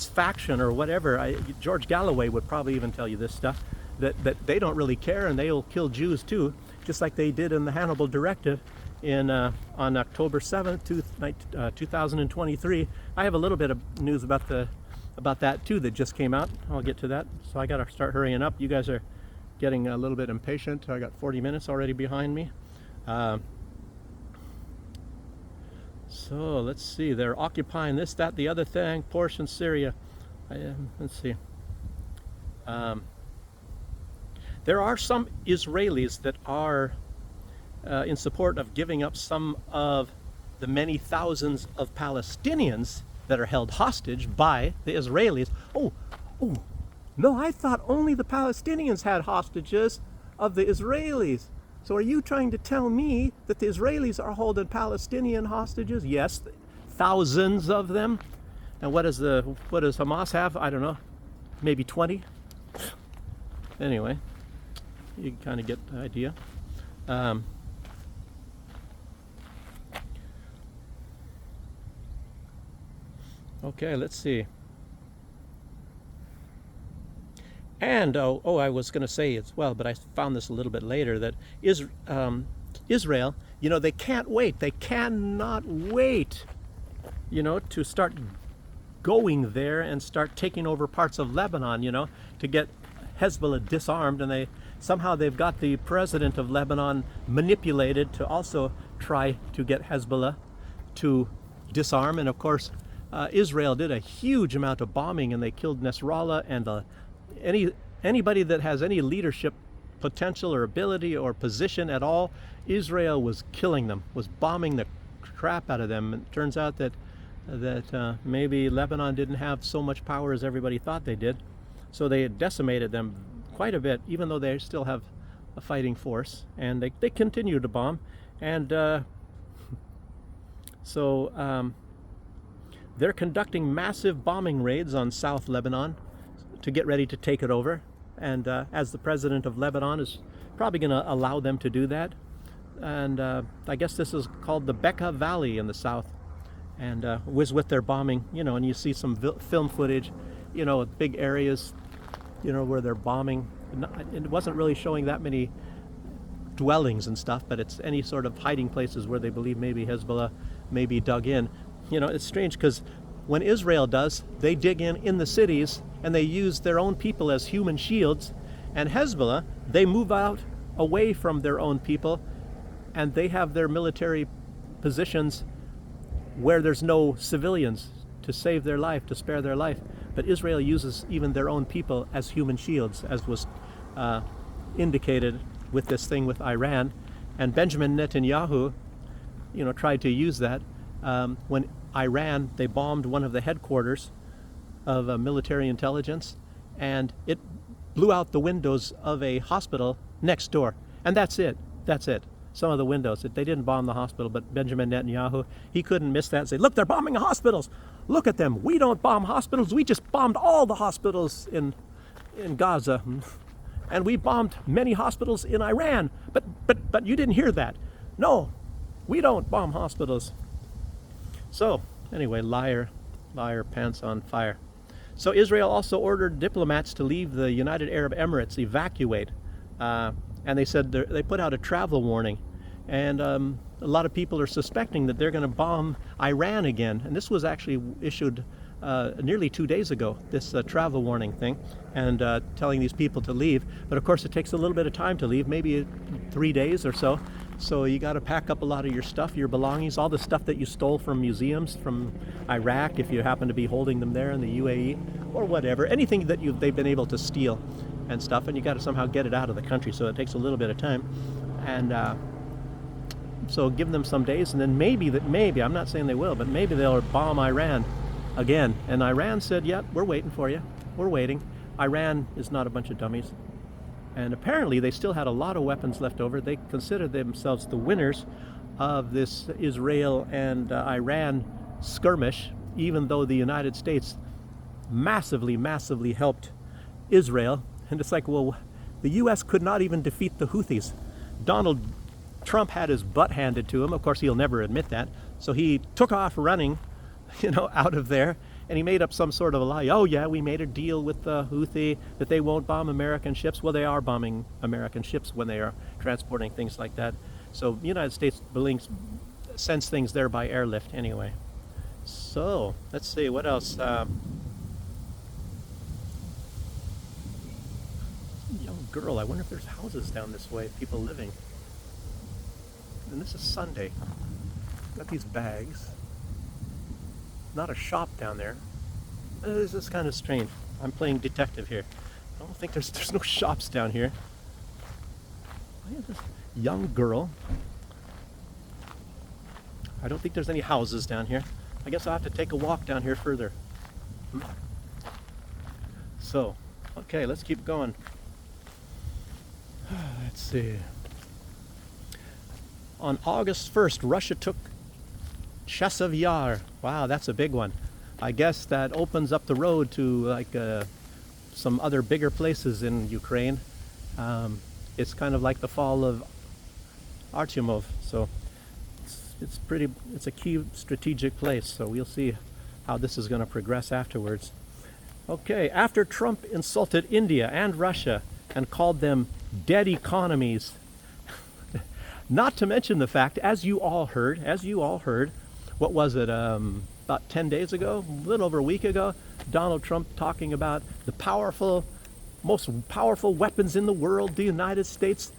faction or whatever. George Galloway would probably even tell you this stuff, that they don't really care, and they'll kill Jews too, just like they did in the Hannibal Directive. on October 7th, 2023. I have a little bit of news about that too that just came out. I'll get to that. So I got to start hurrying up. You guys are getting a little bit impatient. I got 40 minutes already behind me. So let's see. They're occupying this, that, the other thing. Portion Syria. Let's see. There are some Israelis that are in support of giving up some of the many thousands of Palestinians that are held hostage by the Israelis. Oh, no, I thought only the Palestinians had hostages of the Israelis. So are you trying to tell me that the Israelis are holding Palestinian hostages? Yes, thousands of them. And what does Hamas have? I don't know, maybe 20? Anyway, you can kind of get the idea. Okay, let's see. And I was going to say as well, but I found this a little bit later, that Israel, they can't wait. They cannot wait, to start going there and start taking over parts of Lebanon, to get Hezbollah disarmed. And they've got the president of Lebanon manipulated to also try to get Hezbollah to disarm. And of course, Israel did a huge amount of bombing, and they killed Nasrallah and anybody that has any leadership potential or ability or position at all. Israel was killing them, was bombing the crap out of them. And it turns out that maybe Lebanon didn't have so much power as everybody thought they did. So they decimated them quite a bit, even though they still have a fighting force. And they continue to bomb. And they're conducting massive bombing raids on South Lebanon to get ready to take it over. And as the president of Lebanon is probably going to allow them to do that. And I guess this is called the Bekaa Valley in the south. And was with their bombing, and you see some film footage, big areas, where they're bombing. It wasn't really showing that many dwellings and stuff, but it's any sort of hiding places where they believe maybe Hezbollah may be dug in. It's strange because when Israel does, they dig in the cities and they use their own people as human shields. And Hezbollah, they move out away from their own people, and they have their military positions where there's no civilians to save their life, to spare their life. But Israel uses even their own people as human shields, as was indicated with this thing with Iran. And Benjamin Netanyahu, tried to use that when Iran, they bombed one of the headquarters of military intelligence, and it blew out the windows of a hospital next door. And that's it. Some of the windows. They didn't bomb the hospital, but Benjamin Netanyahu, he couldn't miss that and say, look, they're bombing hospitals. Look at them. We don't bomb hospitals. We just bombed all the hospitals in Gaza. And we bombed many hospitals in Iran. But you didn't hear that. No, we don't bomb hospitals. So, anyway, liar, pants on fire. So Israel also ordered diplomats to leave the United Arab Emirates, evacuate. And they said they put out a travel warning. And a lot of people are suspecting that they're going to bomb Iran again. And this was actually issued nearly 2 days ago, this travel warning thing, and telling these people to leave. But of course, it takes a little bit of time to leave, maybe 3 days or so. So you got to pack up a lot of your stuff, your belongings, all the stuff that you stole from museums from Iraq, if you happen to be holding them there in the UAE, or whatever, anything that they've been able to steal and stuff, and you got to somehow get it out of the country. So it takes a little bit of time, and so give them some days, and then maybe I'm not saying they will, but maybe they'll bomb Iran again. And Iran said, "Yep, we're waiting for you. We're waiting." Iran is not a bunch of dummies. And apparently they still had a lot of weapons left over. They considered themselves the winners of this Israel and Iran skirmish, even though the United States massively helped Israel. And it's like, well, the U.S. could not even defeat the Houthis. Donald Trump had his butt handed to him. Of course, he'll never admit that. So he took off running, out of there. And he made up some sort of a lie. Oh yeah, we made a deal with the Houthi that they won't bomb American ships. Well, they are bombing American ships when they are transporting things like that. So the United States sends things there by airlift anyway. So let's see what else. Young girl. I wonder if there's houses down this way, people living. And this is Sunday. Got these bags. Not a shop down there. This is kind of strange. I'm playing detective here. I don't think there's no shops down here. Why is this young girl? I don't think there's any houses down here. I guess I'll have to take a walk down here further. So, okay, let's keep going. Let's see. On August 1st, Russia took Chasiv Yar. Wow, that's a big one. I guess that opens up the road to like some other bigger places in Ukraine. It's kind of like the fall of Artyomov, so it's a key strategic place. So we'll see how this is going to progress afterwards. Okay, after Trump insulted India and Russia and called them dead economies, not to mention the fact, as you all heard, what was it, about 10 days ago, a little over a week ago, Donald Trump talking about the most powerful weapons in the world, the United States,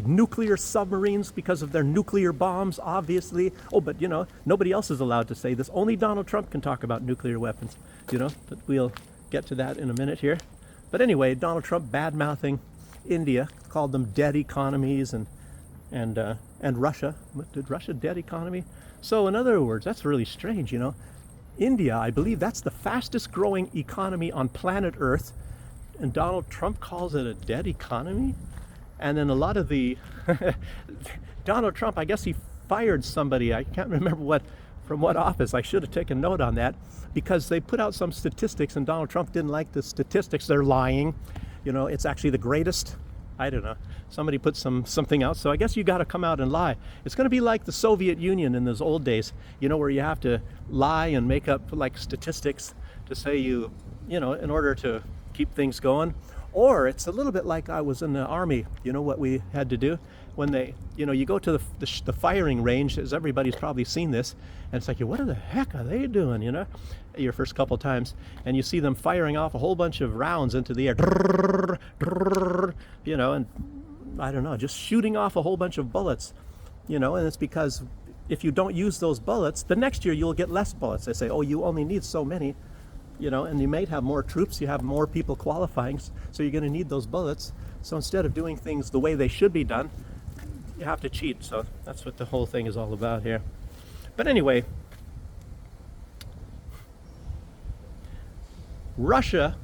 nuclear submarines because of their nuclear bombs, obviously. Oh, but nobody else is allowed to say this. Only Donald Trump can talk about nuclear weapons, but we'll get to that in a minute here. But anyway, Donald Trump bad-mouthing India, called them dead economies, and Russia. Did Russia dead economy? So in other words, that's really strange, India, I believe that's the fastest growing economy on planet Earth, and Donald Trump calls it a dead economy? And then a lot of the Donald Trump, I guess he fired somebody, I can't remember from what office. I should have taken note on that, because they put out some statistics and Donald Trump didn't like the statistics. They're lying. It's actually the greatest. I don't know. Somebody put something out. So I guess you got to come out and lie. It's going to be like the Soviet Union in those old days, where you have to lie and make up like statistics to say in order to keep things going. Or it's a little bit like I was in the Army, what we had to do when you go to the firing range, as everybody's probably seen this, and it's like, what the heck are they doing, your first couple times, and you see them firing off a whole bunch of rounds into the air, and I don't know, just shooting off a whole bunch of bullets, and it's because if you don't use those bullets, the next year you'll get less bullets. They say, oh, you only need so many. And you might have more troops, you have more people qualifying, so you're going to need those bullets. So instead of doing things the way they should be done, you have to cheat. So that's what the whole thing is all about here. But anyway, Russia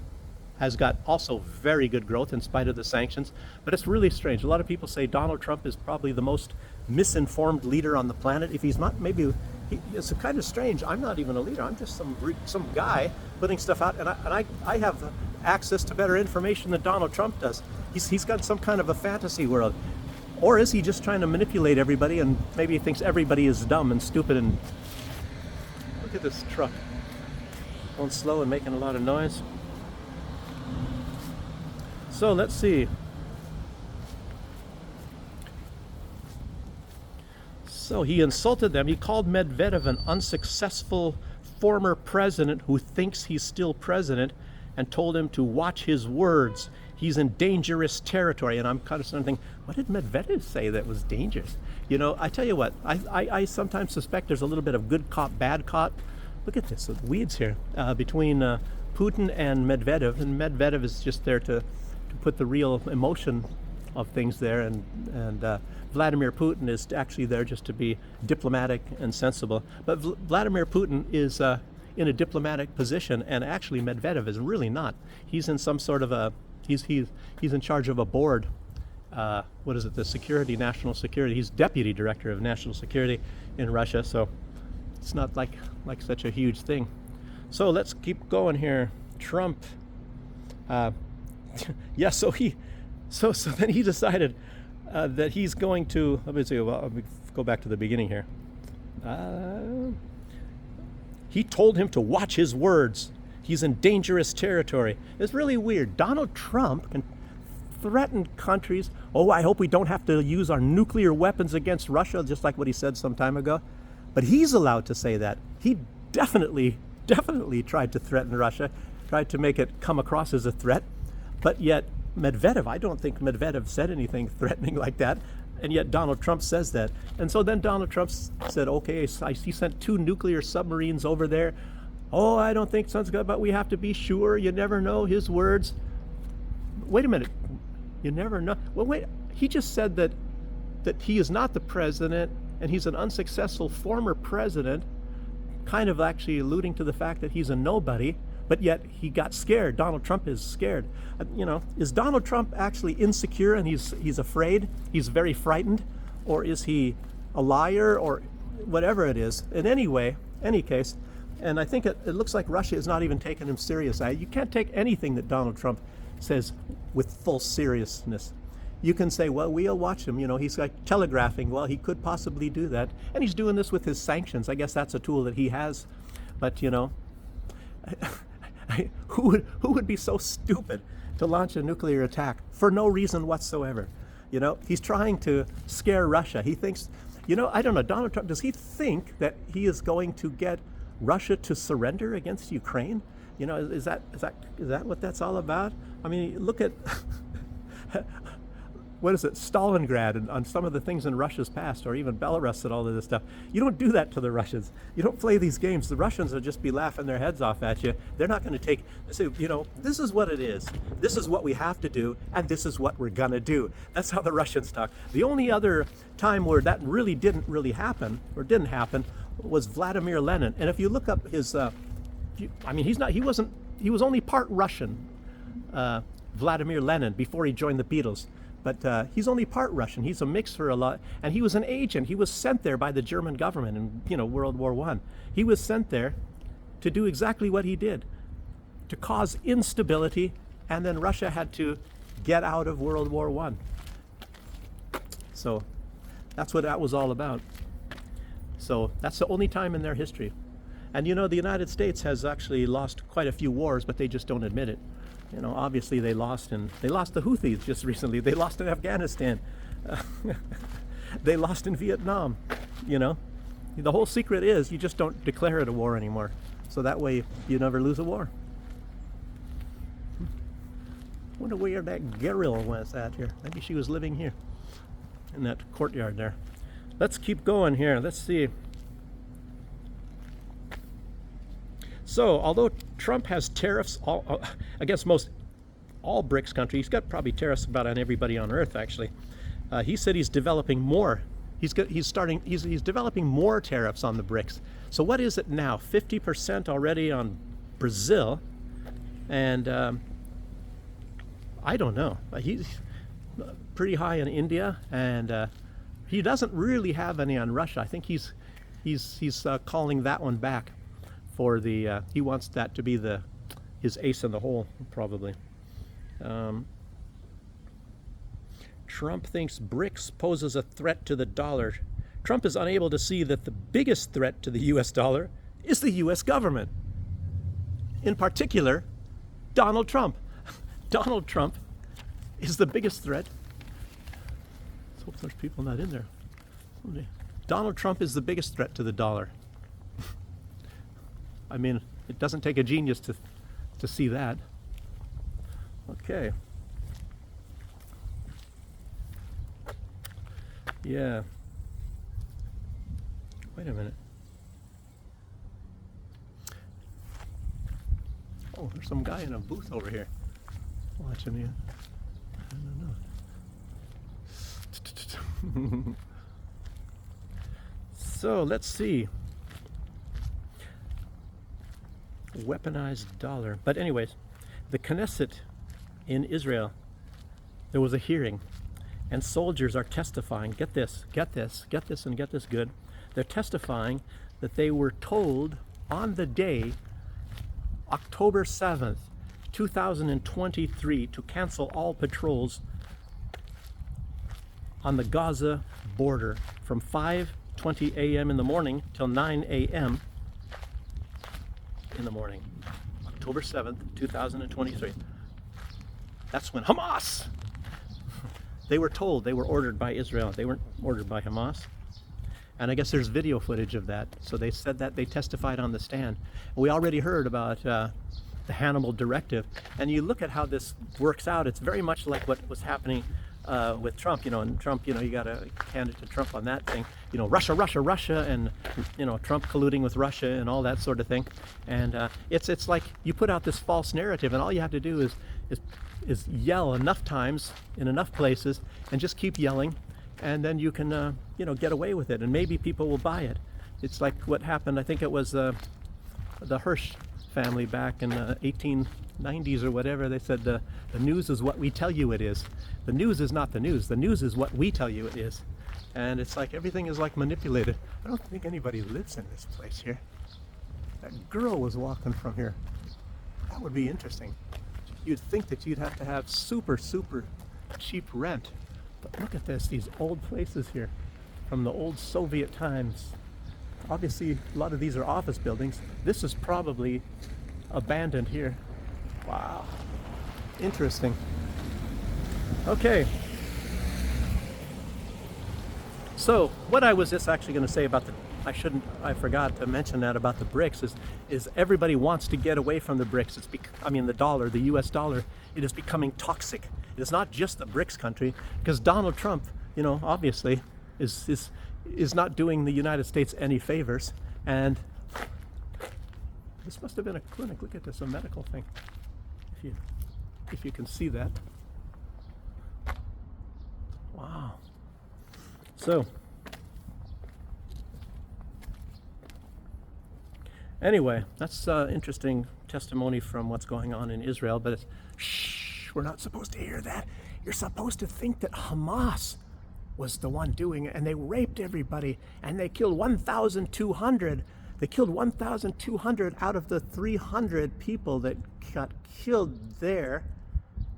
has got also very good growth in spite of the sanctions, but it's really strange. A lot of people say Donald Trump is probably the most misinformed leader on the planet. If he's not, maybe it's kind of strange. I'm not even a leader. I'm just some guy putting stuff out, and I have access to better information than Donald Trump does. He's got some kind of a fantasy world, or is he just trying to manipulate everybody? And maybe he thinks everybody is dumb and stupid. And look at this truck going slow and making a lot of noise. So let's see. So he insulted them. He called Medvedev an unsuccessful former president who thinks he's still president, and told him to watch his words. He's in dangerous territory. And I'm kind of starting to think, what did Medvedev say that was dangerous? I tell you what, I sometimes suspect there's a little bit of good cop, bad cop. Look at this, the weeds here between Putin and Medvedev. And Medvedev is just there to put the real emotion of things there, and Vladimir Putin is actually there just to be diplomatic and sensible. But Vladimir Putin is in a diplomatic position, and actually Medvedev is really not. He's in some sort of he's in charge of a board. What is it? The security, national security. He's deputy director of national security in Russia. So it's not like such a huge thing. So let's keep going here. Trump. Yeah. So then he decided that he's going to, let me go back to the beginning here. He told him to watch his words. He's in dangerous territory. It's really weird. Donald Trump can threaten countries. Oh, I hope we don't have to use our nuclear weapons against Russia, just like what he said some time ago. But he's allowed to say that. He definitely tried to threaten Russia, tried to make it come across as a threat. But yet Medvedev, I don't think Medvedev said anything threatening like that. And yet Donald Trump says that. And so then Donald Trump said, okay, he sent 2 nuclear submarines over there. Oh, I don't think sounds good, but we have to be sure. You never know his words. Wait a minute. You never know. Well, wait. He just said that he is not the president and he's an unsuccessful former president, kind of actually alluding to the fact that he's a nobody. But yet he got scared. Donald Trump is scared. Is Donald Trump actually insecure and he's afraid? He's very frightened? Or is he a liar or whatever it is? In any case, and I think it looks like Russia is not even taking him serious. You can't take anything that Donald Trump says with full seriousness. You can say, well, we'll watch him. He's like telegraphing. Well, he could possibly do that. And he's doing this with his sanctions. I guess that's a tool that he has. But, who would be so stupid to launch a nuclear attack for no reason whatsoever? He's trying to scare Russia. He thinks, I don't know, Donald Trump, does he think that he is going to get Russia to surrender against Ukraine? Is that what that's all about? I mean, look at what is it, Stalingrad, and on some of the things in Russia's past, or even Belarus and all of this stuff. You don't do that to the Russians. You don't play these games. The Russians will just be laughing their heads off at you. They're not going to take, say, this is what it is. This is what we have to do, and this is what we're going to do. That's how the Russians talk. The only other time where that didn't happen was Vladimir Lenin. And if you look up his, he was only part Russian, Vladimir Lenin, before he joined the Beatles. But he's only part Russian. He's a mix for a lot. And he was an agent. He was sent there by the German government in, World War I. He was sent there to do exactly what he did, to cause instability. And then Russia had to get out of World War I. So that's what that was all about. So that's the only time in their history. And the United States has actually lost quite a few wars, but they just don't admit it. Obviously they lost the Houthis just recently. They lost in Afghanistan. They lost in Vietnam. The whole secret is you just don't declare it a war anymore. So that way you never lose a war. Wonder where that guerrilla was at here. Maybe she was living here in that courtyard there. Let's keep going here. Let's see. So, although Trump has tariffs against all BRICS countries, he's got probably tariffs about on everybody on Earth. Actually, he said he's developing more. He's developing more tariffs on the BRICS. So, what is it now? 50% already on Brazil, and I don't know. He's pretty high in India, and he doesn't really have any on Russia. I think he's calling that one back. For the he wants that to be his ace in the hole, probably. Trump thinks BRICS poses a threat to the dollar. Trump is unable to see that the biggest threat to the U.S. dollar is the U.S. government. In particular, Donald Trump. Donald Trump is the biggest threat. Let's hope there's people not in there. Donald Trump is the biggest threat to the dollar. I mean, it doesn't take a genius to see that. Okay. Yeah. Wait a minute. Oh, there's some guy in a booth over here watching you. I don't know. So, let's see. Weaponized dollar. But anyways, the Knesset in Israel, there was a hearing, and soldiers are testifying. Get this, and get this good. They're testifying that they were told on the day, October 7th, 2023, to cancel all patrols on the Gaza border from 5:20 a.m. in the morning till 9 a.m. in the morning, October 7th, 2023. That's when Hamas They were told, they were ordered by Israel. They weren't ordered by Hamas. And I guess there's video footage of that. So they said that, they testified on the stand. We already heard about the Hannibal Directive. And you look at how this works out, it's very much like what was happening with Trump, and Trump, you got to hand it to Trump on that thing, Russia, Russia, Russia, and, Trump colluding with Russia and all that sort of thing. And it's like you put out this false narrative, and all you have to do is yell enough times in enough places and just keep yelling, and then you can, get away with it, and maybe people will buy it. It's like what happened, I think it was the Hirsch family back in the 1890s or whatever. They said the news is what we tell you it is. The news is not the news. The news is what we tell you it is. And it's like everything is like manipulated. I don't think anybody lives in this place here. That girl was walking from here. That would be interesting. You'd think that you'd have to have super, super cheap rent. But look at this, these old places here from the old Soviet times. Obviously, a lot of these are office buildings. This is probably abandoned here. Wow, interesting. Okay. So, what I was just actually going to say about I forgot to mention that about the BRICS is everybody wants to get away from the BRICS. The dollar, the US dollar, it is becoming toxic. It is not just the BRICS country, because Donald Trump, obviously is not doing the United States any favors. And this must have been a clinic. Look at this, a medical thing. If you can see that. Wow. So, anyway, that's interesting testimony from what's going on in Israel, but shh, we're not supposed to hear that. You're supposed to think that Hamas was the one doing it, and they raped everybody, and they killed 1,200. They killed 1,200 out of the 300 people that got killed there,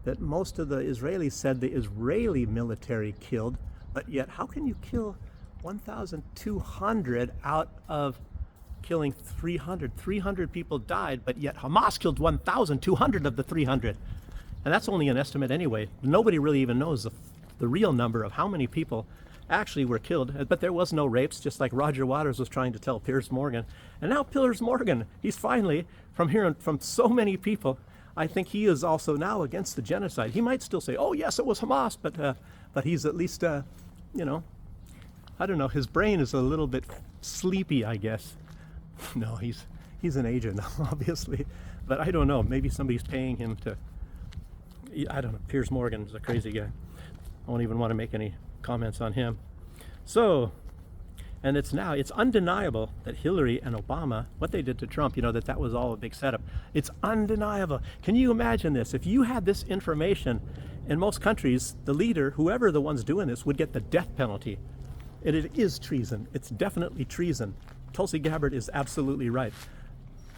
that most of the Israelis said the Israeli military killed. But yet, how can you kill 1,200 out of killing 300? 300 people died, but yet Hamas killed 1,200 of the 300. And that's only an estimate anyway. Nobody really even knows the real number of how many people actually were killed. But there was no rapes, just like Roger Waters was trying to tell Piers Morgan. And now Piers Morgan, he's finally, from hearing from so many people, I think he is also now against the genocide. He might still say, oh yes, it was Hamas, but he's at least, I don't know, his brain is a little bit sleepy, I guess. No, he's an agent, obviously. But I don't know, maybe somebody's paying him to, I don't know, Piers Morgan's a crazy guy. I don't even want to make any comments on him. So, and it's undeniable that Hillary and Obama, what they did to Trump, that was all a big setup. It's undeniable. Can you imagine this? If you had this information, in most countries, the leader, whoever the one's doing this, would get the death penalty. And it is treason. It's definitely treason. Tulsi Gabbard is absolutely right.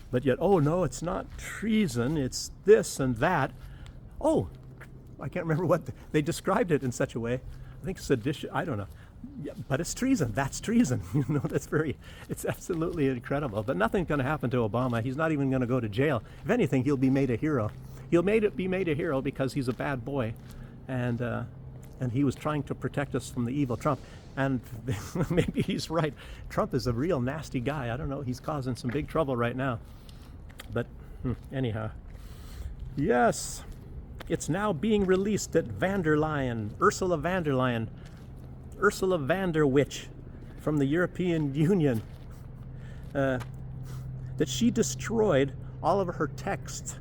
But yet, oh no, it's not treason, it's this and that. Oh, I can't remember what they described it in such a way. I think sedition, I don't know. Yeah, but it's treason. That's treason. It's absolutely incredible. But nothing's going to happen to Obama. He's not even going to go to jail. If anything, he'll be made a hero. He'll be made a hero because he's a bad boy, and he was trying to protect us from the evil Trump. And maybe he's right. Trump is a real nasty guy. I don't know. He's causing some big trouble right now. But anyhow, yes, it's now being released that Ursula von der Witch from the European Union, that she destroyed all of her texts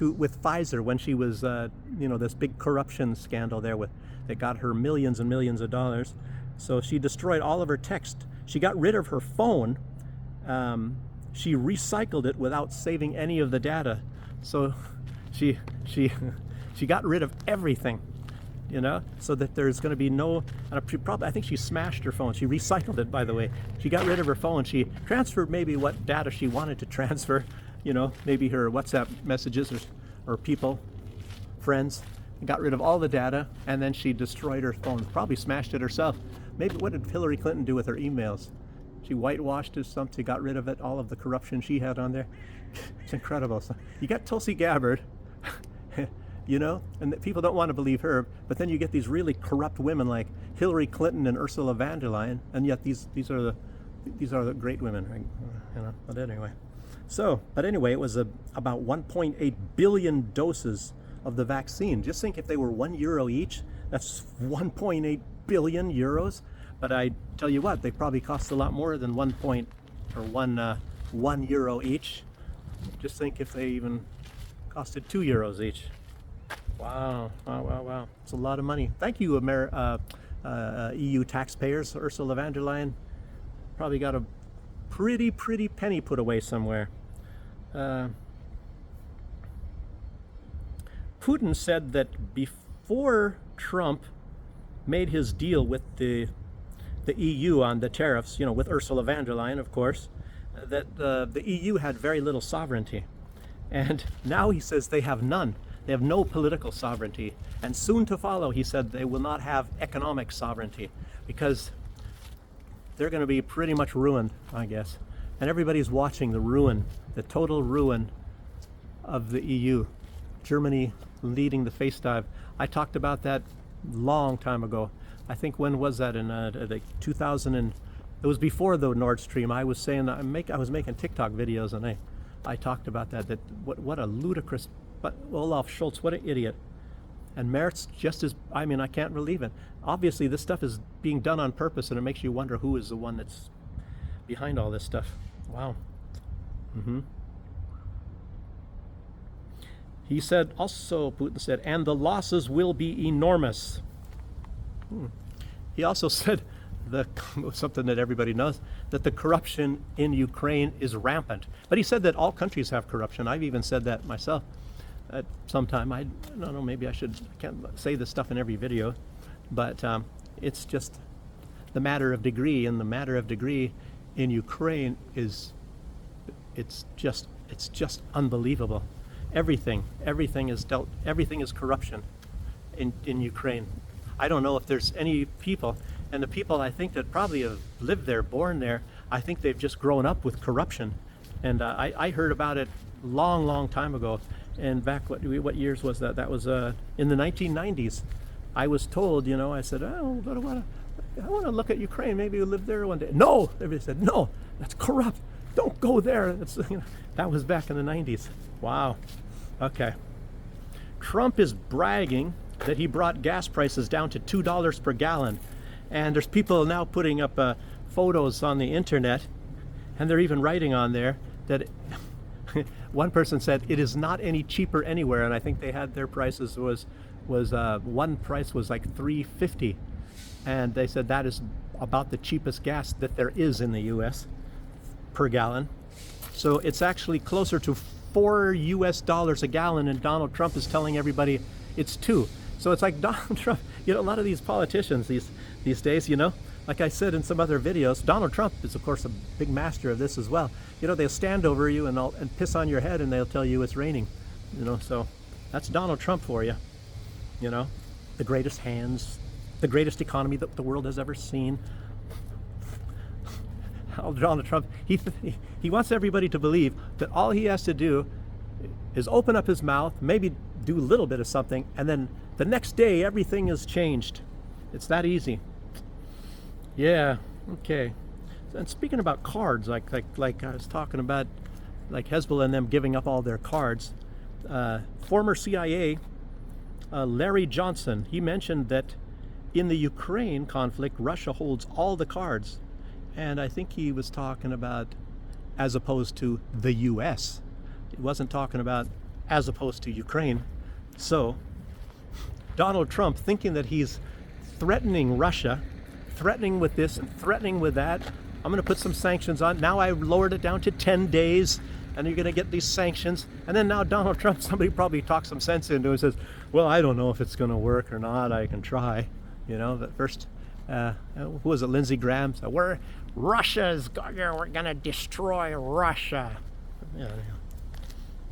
with Pfizer when she was, this big corruption scandal there that got her millions and millions of dollars. So she destroyed all of her text. She got rid of her phone. She recycled it without saving any of the data. So she got rid of everything. So that there's going to be no, I think she smashed her phone. She recycled it, by the way. She got rid of her phone. She transferred maybe what data she wanted to transfer, maybe her WhatsApp messages or people, friends. Got rid of all the data, and then she destroyed her phone. Probably smashed it herself. Maybe, what did Hillary Clinton do with her emails? She whitewashed it, something, got rid of it, all of the corruption she had on there. It's incredible. So you got Tulsi Gabbard. you know, and people don't want to believe her. But then you get these really corrupt women like Hillary Clinton and Ursula von der Leyen, and yet these are the great women, right? You know. But anyway, it was about 1.8 billion doses of the vaccine. Just think if they were €1 each, that's 1.8 billion euros. But I tell you what, they probably cost a lot more than €1 each. Just think if they even costed €2 each. Wow. It's a lot of money. Thank you, EU taxpayers. Ursula von der Leyen probably got a pretty penny put away somewhere. Putin said that before Trump made his deal with the EU on the tariffs, you know, with Ursula von der Leyen, of course, that the EU had very little sovereignty. And now he says they have none. They have no political sovereignty. And soon to follow, he said they will not have economic sovereignty because they're going to be pretty much ruined, I guess. And everybody's watching the ruin, the total ruin of the EU. Germany leading the face dive. I talked about that long time ago. I think when was that? In like 2000 and it was before the Nord Stream. I was saying that I was making TikTok videos and I talked about that. That what a ludicrous. But Olaf Scholz, what an idiot. And Merz just as I can't believe it. Obviously, this stuff is being done on purpose, and it makes you wonder who is the one that's behind all this stuff. Wow. He said also, Putin said, and the losses will be enormous. He also said something that everybody knows, that the corruption in Ukraine is rampant. But he said that all countries have corruption. I've even said that myself at some time. I don't know, maybe I can't say this stuff in every video, but it's just the matter of degree, and the matter of degree in Ukraine it's just unbelievable. Everything is corruption in Ukraine. I don't know if there's any people, and the people I think that probably have lived there, born there, I think they've just grown up with corruption. And I heard about it long time ago. And back, what years was that? That was in the 1990s. I was told, you know, I said, I want to look at Ukraine. Maybe we'll live there one day. No! Everybody said, no, that's corrupt. Don't go there. That was back in the 90s. Wow. Okay. Trump is bragging that he brought gas prices down to $2 per gallon. And there's people now putting up photos on the internet, and they're even writing on there that one person said it is not any cheaper anywhere, and I think they had their prices was one price was like $3.50, and they said that is about the cheapest gas that there is in the U.S. per gallon. So it's actually closer to $4 a gallon, and Donald Trump is telling everybody it's $2. So it's like Donald Trump, you know, a lot of these politicians these days, you know, like I said in some other videos, Donald Trump is of course a big master of this as well. You know, they'll stand over you and piss on your head, and they'll tell you it's raining, you know. So that's Donald Trump for you, you know, the greatest hands, the greatest economy that the world has ever seen. Donald Trump, he wants everybody to believe that all he has to do is open up his mouth, maybe do a little bit of something, and then the next day everything is changed. It's that easy. Yeah, okay. And speaking about cards, like I was talking about, like Hezbollah and them giving up all their cards, former CIA Larry Johnson, he mentioned that in the Ukraine conflict, Russia holds all the cards. And I think he was talking about as opposed to the U.S. He wasn't talking about as opposed to Ukraine. So Donald Trump, thinking that he's threatening Russia, threatening with this and threatening with that, I'm going to put some sanctions on. Now I lowered it down to 10 days, and you're going to get these sanctions. And then now Donald Trump, somebody probably talks some sense into it and says, well, I don't know if it's going to work or not. I can try. You know, but first, who was it, Lindsey Graham? So we're going to destroy Russia. Yeah.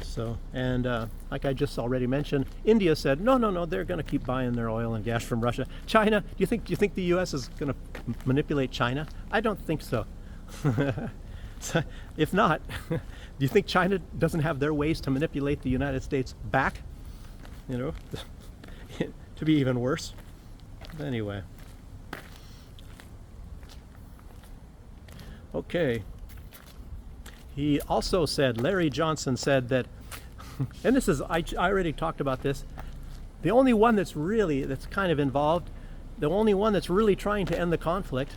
So, and like I just already mentioned, India said, no, they're going to keep buying their oil and gas from Russia. China, do you think the U.S. is going to manipulate China? I don't think so. So if not, do you think China doesn't have their ways to manipulate the United States back? you know, to be even worse. Anyway. Okay. He also said, Larry Johnson said that, and this is, I already talked about this, the only one that's kind of involved, the only one that's really trying to end the conflict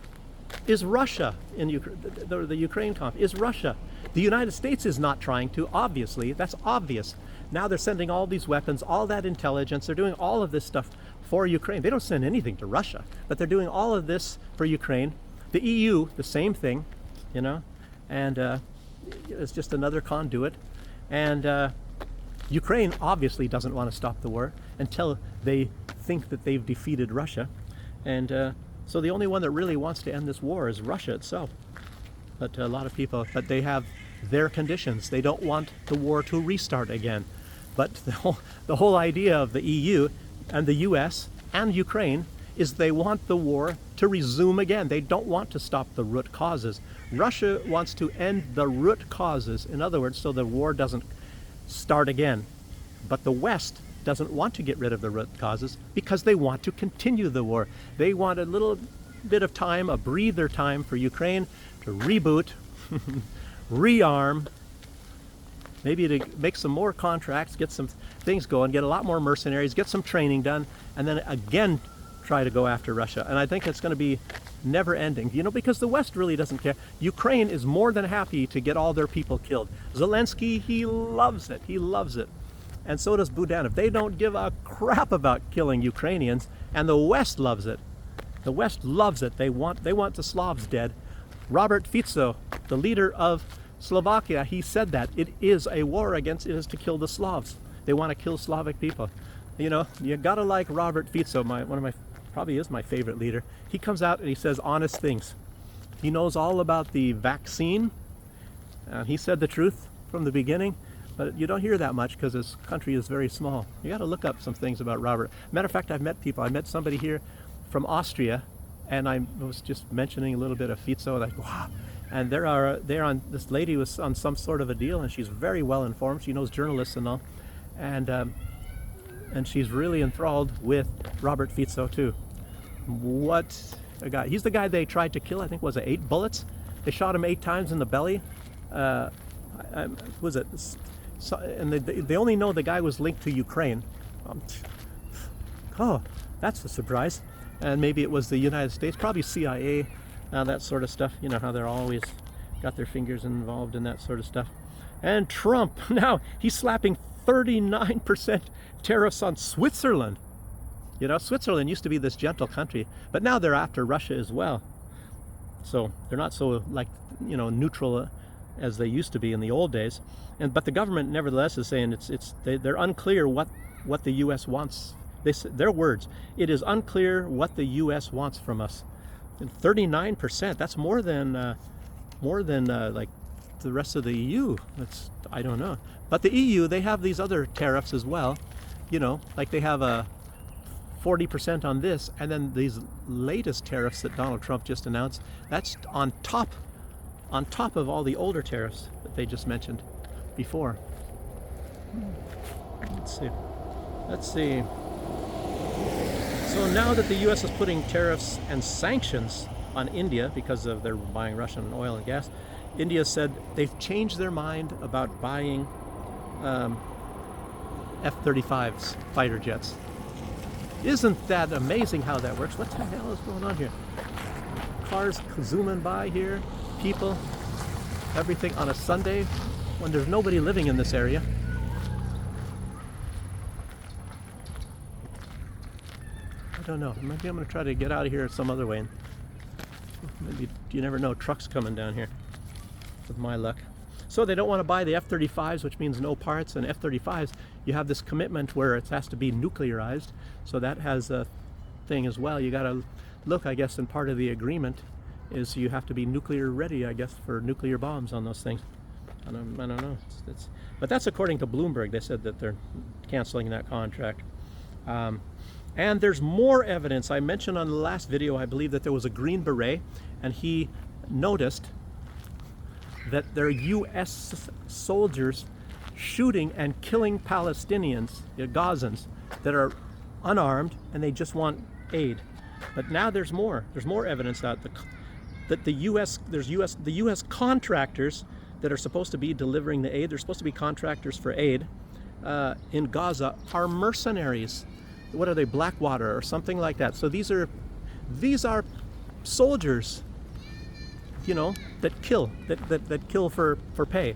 is Russia in the Ukraine conflict, is Russia. The United States is not trying to, obviously, that's obvious. Now they're sending all these weapons, all that intelligence, they're doing all of this stuff for Ukraine. They don't send anything to Russia, but they're doing all of this for Ukraine. The EU, the same thing, you know, and it's just another conduit. And Ukraine obviously doesn't want to stop the war until they think that they've defeated Russia. And so the only one that really wants to end this war is Russia itself. But a lot of people, but they have their conditions. They don't want the war to restart again. But the whole idea of the EU and the US and Ukraine is they want the war to resume again. They don't want to stop the root causes. Russia wants to end the root causes, in other words, so the war doesn't start again. But the West doesn't want to get rid of the root causes because they want to continue the war. They want a little bit of time, a breather time for Ukraine to reboot, rearm, maybe to make some more contracts, get some things going, get a lot more mercenaries, get some training done, and then again try to go after Russia. And I think it's going to be never ending, you know, because the West really doesn't care. Ukraine is more than happy to get all their people killed. Zelensky, he loves it. He loves it. And so does Budanov. They don't give a crap about killing Ukrainians, and the West loves it. The West loves it. They want the Slavs dead. Robert Fico, the leader of Slovakia, he said that it is a war against, it is to kill the Slavs. They want to kill Slavic people. You know, you gotta like Robert Fico, probably is my favorite leader. He comes out and he says honest things. He knows all about the vaccine. He said the truth from the beginning, but you don't hear that much because his country is very small. You got to look up some things about Robert. Matter of fact, I've met people. I met somebody here from Austria, and I was just mentioning a little bit of Fico, like, wow. And this lady was on some sort of a deal, and she's very well informed. She knows journalists and all, and she's really enthralled with Robert Fico too. What a guy! He's the guy they tried to kill. I think was it 8 bullets? They shot him 8 times in the belly. Was it? So, and they only know the guy was linked to Ukraine. Oh, that's a surprise. And maybe it was the United States, probably CIA, that sort of stuff. You know how they're always got their fingers involved in that sort of stuff. And Trump, now he's slapping 39% tariffs on Switzerland. You know, Switzerland used to be this gentle country, but now they're after Russia as well. So they're not so, like, you know, neutral as they used to be in the old days. But the government nevertheless is saying they're unclear what the U.S. wants. Their words, it is unclear what the U.S. wants from us. And 39%, that's more than like the rest of the EU. I don't know. But the EU, they have these other tariffs as well. You know, like they have a 40% on this, and then these latest tariffs that Donald Trump just announced, that's on top of all the older tariffs that they just mentioned before. Let's see. So now that the U.S. is putting tariffs and sanctions on India because of their buying Russian oil and gas, India said they've changed their mind about buying F-35s, fighter jets. Isn't that amazing how that works? What the hell is going on here? Cars zooming by here, people, everything on a Sunday when there's nobody living in this area. I don't know. Maybe I'm going to try to get out of here some other way. Maybe, you never know, trucks coming down here with my luck. So they don't want to buy the F-35s, which means no parts. And F-35s, you have this commitment where it has to be nuclearized. So that has a thing as well. You got to look, I guess, and part of the agreement is you have to be nuclear ready, I guess, for nuclear bombs on those things. I don't know. But that's according to Bloomberg. They said that they're canceling that contract. And there's more evidence. I mentioned on the last video, I believe, that there was a Green Beret, and he noticed that there are U.S. soldiers shooting and killing Palestinians, Gazans, that are unarmed and they just want aid. But now there's more. There's more evidence that the U.S. contractors that are supposed to be delivering the aid. They're supposed to be contractors for aid in Gaza are mercenaries. What are they? Blackwater or something like that. So these are soldiers, you know, that kill for pay.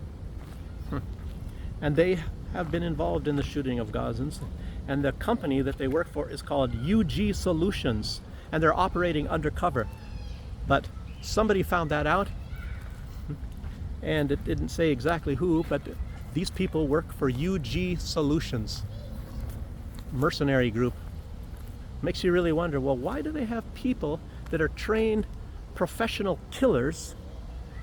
And they have been involved in the shooting of Gazans. And the company that they work for is called UG Solutions, and they're operating undercover. But somebody found that out, and it didn't say exactly who, but these people work for UG Solutions, mercenary group. Makes you really wonder, well, why do they have people that are trained professional killers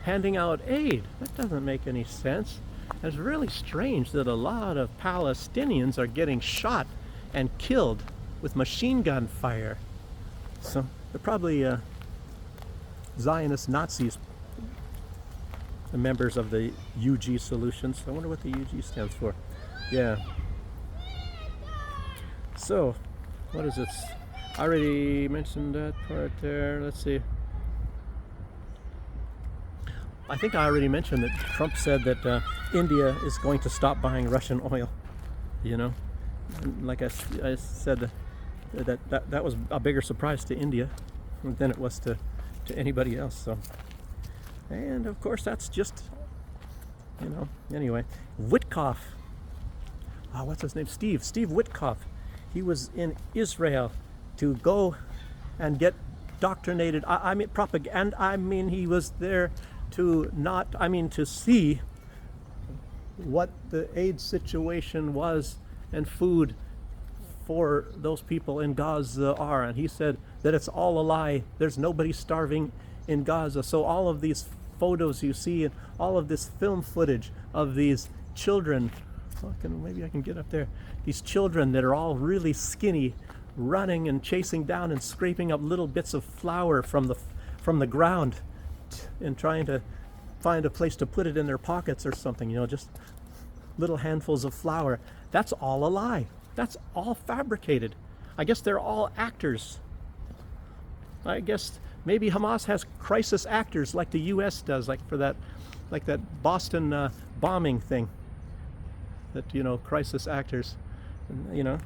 handing out aid? That doesn't make any sense. It's really strange that a lot of Palestinians are getting shot and killed with machine gun fire. So they're probably Zionist Nazis, the members of the UG Solutions. I wonder what the UG stands for. Yeah. So, what is this? I already mentioned that part there. Let's see. I think I already mentioned that Trump said that India is going to stop buying Russian oil. You know, and like I said, that was a bigger surprise to India than it was to anybody else. So, and of course that's just, you know. Anyway, Witkoff. What's his name? Steve Witkoff. He was in Israel to go and get doctrinated. I mean propaganda. I mean he was there to see what the aid situation was and food for those people in Gaza are. And he said that it's all a lie. There's nobody starving in Gaza. So all of these photos you see and all of this film footage of these children, maybe I can get up there, these children that are all really skinny, running and chasing down and scraping up little bits of flour from the ground and trying to find a place to put it in their pockets or something, you know, just little handfuls of flour. That's all a lie. That's all fabricated. I guess they're all actors. I guess maybe Hamas has crisis actors like the U.S. does, like that Boston bombing thing. That, you know, crisis actors, you know,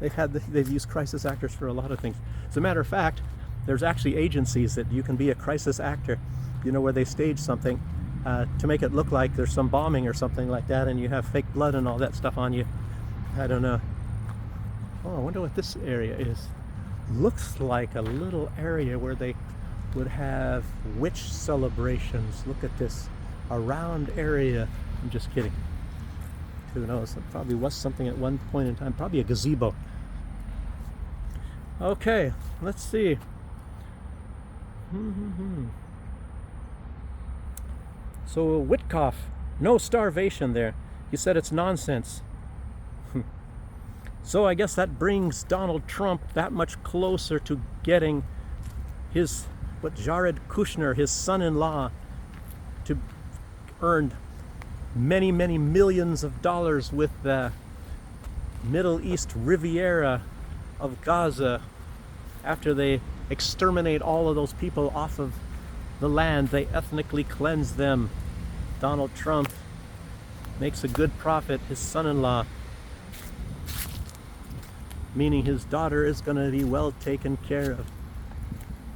they've used crisis actors for a lot of things. As a matter of fact, there's actually agencies that you can be a crisis actor, you know, where they stage something to make it look like there's some bombing or something like that, and you have fake blood and all that stuff on you. I don't know. Oh, I wonder what this area is. Looks like a little area where they would have witch celebrations. Look at this, a round area. I'm just kidding. Who knows? It probably was something at one point in time. Probably a gazebo. Okay, let's see. So Witkoff, no starvation there. He said it's nonsense. So I guess that brings Donald Trump that much closer to getting Jared Kushner, his son-in-law, to earn many, many millions of dollars with the Middle East Riviera of Gaza after they exterminate all of those people off of the land. They ethnically cleanse them. Donald Trump makes a good profit. His son-in-law, meaning his daughter, is going to be well taken care of.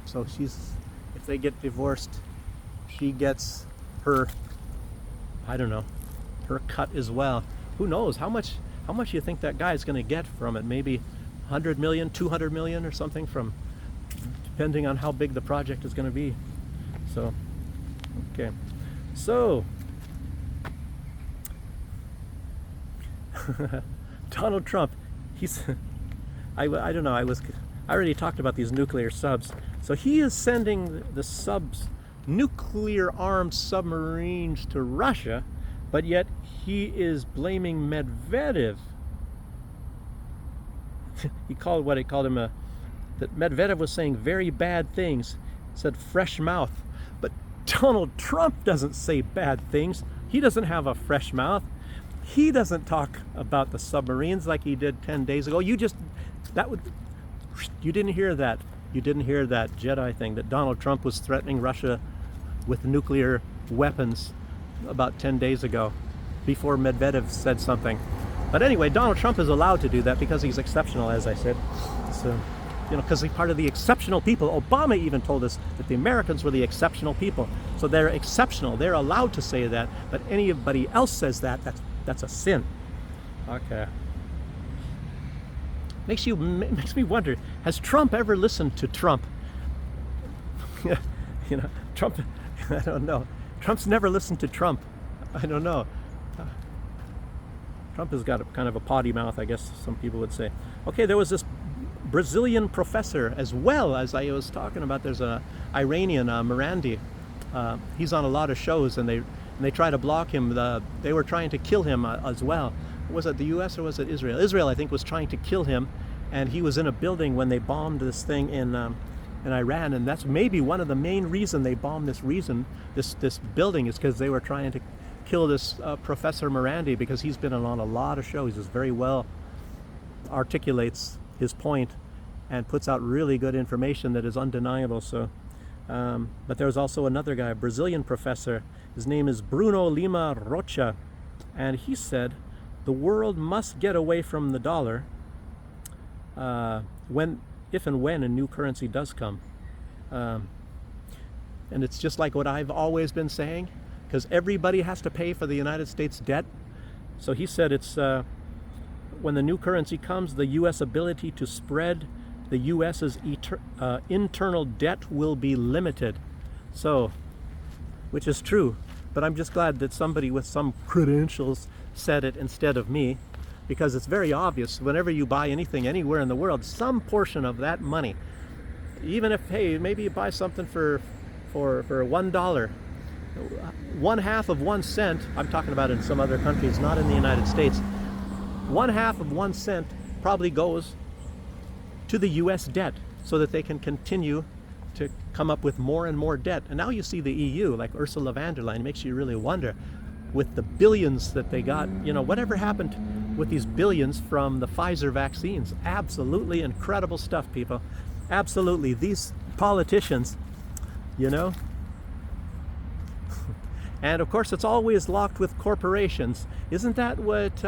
So if they get divorced, she gets her, I don't know, her cut as well. Who knows how much you think that guy's going to get from it? Maybe 100 million, 200 million or something, from depending on how big the project is going to be. So, okay. So, Donald Trump, I don't know, I already talked about these nuclear subs. So he is sending the nuclear armed submarines to Russia, but yet he is blaming Medvedev. He called him that Medvedev was saying very bad things, said fresh mouth. But Donald Trump doesn't say bad things. He doesn't have a fresh mouth. He doesn't talk about the submarines like he did 10 days ago. You didn't hear that. You didn't hear that Jedi thing that Donald Trump was threatening Russia with nuclear weapons about 10 days ago, before Medvedev said something. But anyway, Donald Trump is allowed to do that because he's exceptional, as I said. So, because he's part of the exceptional people. Obama even told us that the Americans were the exceptional people. So they're exceptional. They're allowed to say that. But anybody else says that, that's a sin. Okay. Makes me wonder, has Trump ever listened to Trump? Trump, I don't know. Trump's never listened to Trump. I don't know. Trump has got kind of a potty mouth, I guess some people would say. Okay, there was this Brazilian professor as well, as I was talking about. There's an Iranian, Morandi. He's on a lot of shows, and they try to block him. They were trying to kill him as well. Was it the U.S. or was it Israel? Israel, I think, was trying to kill him, and he was in a building when they bombed this thing in Iran, and that's maybe one of the main reason they bombed this building, is because they were trying to kill this Professor Morandi, because he's been on a lot of shows. He's very well articulates his point and puts out really good information that is undeniable. So, but there's also another guy, a Brazilian professor. His name is Bruno Lima Rocha, and he said the world must get away from the dollar if and when a new currency does come. And it's just like what I've always been saying, because everybody has to pay for the United States debt. So he said it's when the new currency comes, the U.S. ability to spread the U.S.'s internal debt will be limited. So, which is true, but I'm just glad that somebody with some credentials said it instead of me, because it's very obvious whenever you buy anything anywhere in the world, some portion of that money, even if, hey, maybe you buy something for $1, 1/2 of 1 cent, I'm talking about in some other countries, not in the United States, 1/2 of 1 cent probably goes to the U.S. debt, so that they can continue to come up with more and more debt. And now you see the EU, like Ursula von der Leyen, makes you really wonder, with the billions that they got, whatever happened with these billions from the Pfizer vaccines. Absolutely incredible stuff, people. Absolutely. These politicians, and of course it's always locked with corporations. Isn't that what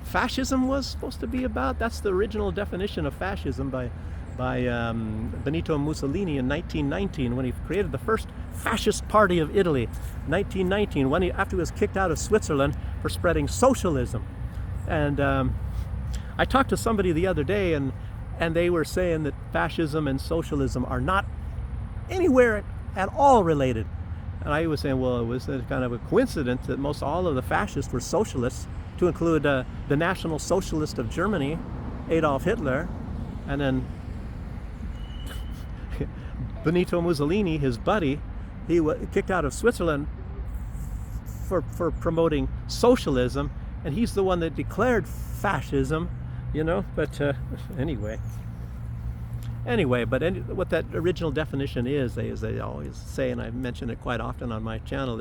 fascism was supposed to be about? That's the original definition of fascism by Benito Mussolini in 1919, when he created the first fascist party of Italy. 1919, after he was kicked out of Switzerland for spreading socialism. And I talked to somebody the other day, and they were saying that fascism and socialism are not anywhere at all related. And I was saying, well, it was kind of a coincidence that most all of the fascists were socialists, to include the National Socialist of Germany, Adolf Hitler, and then Benito Mussolini, his buddy, he was kicked out of Switzerland for promoting socialism, and he's the one that declared fascism, but anyway, but what that original definition is, they always say, and I mention it quite often on my channel,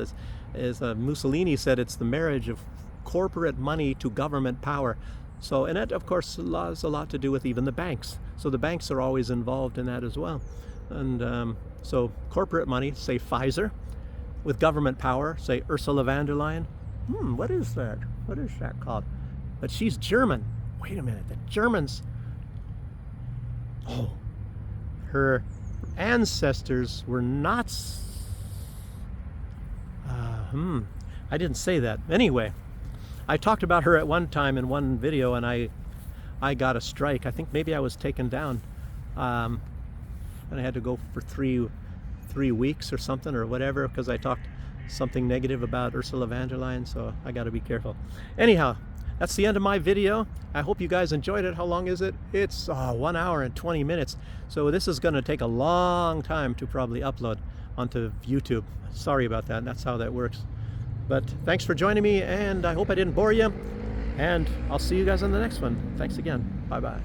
is Mussolini said it's the marriage of corporate money to government power. So, and that of course has a lot to do with even the banks. So the banks are always involved in that as well. And so corporate money, say Pfizer, with government power, say Ursula von der Leyen. What is that? What is that called? But she's German. Wait a minute, the Germans, her ancestors were not, I didn't say that. Anyway, I talked about her at one time in one video, and I got a strike. I think maybe I was taken down, and I had to go for three weeks or something or whatever, because I talked something negative about Ursula von der Leyen, so I got to be careful. Anyhow, that's the end of my video. I hope you guys enjoyed it. How long is it? It's 1 hour and 20 minutes. So this is going to take a long time to probably upload onto YouTube. Sorry about that. That's how that works. But thanks for joining me, and I hope I didn't bore you. And I'll see you guys on the next one. Thanks again. Bye-bye.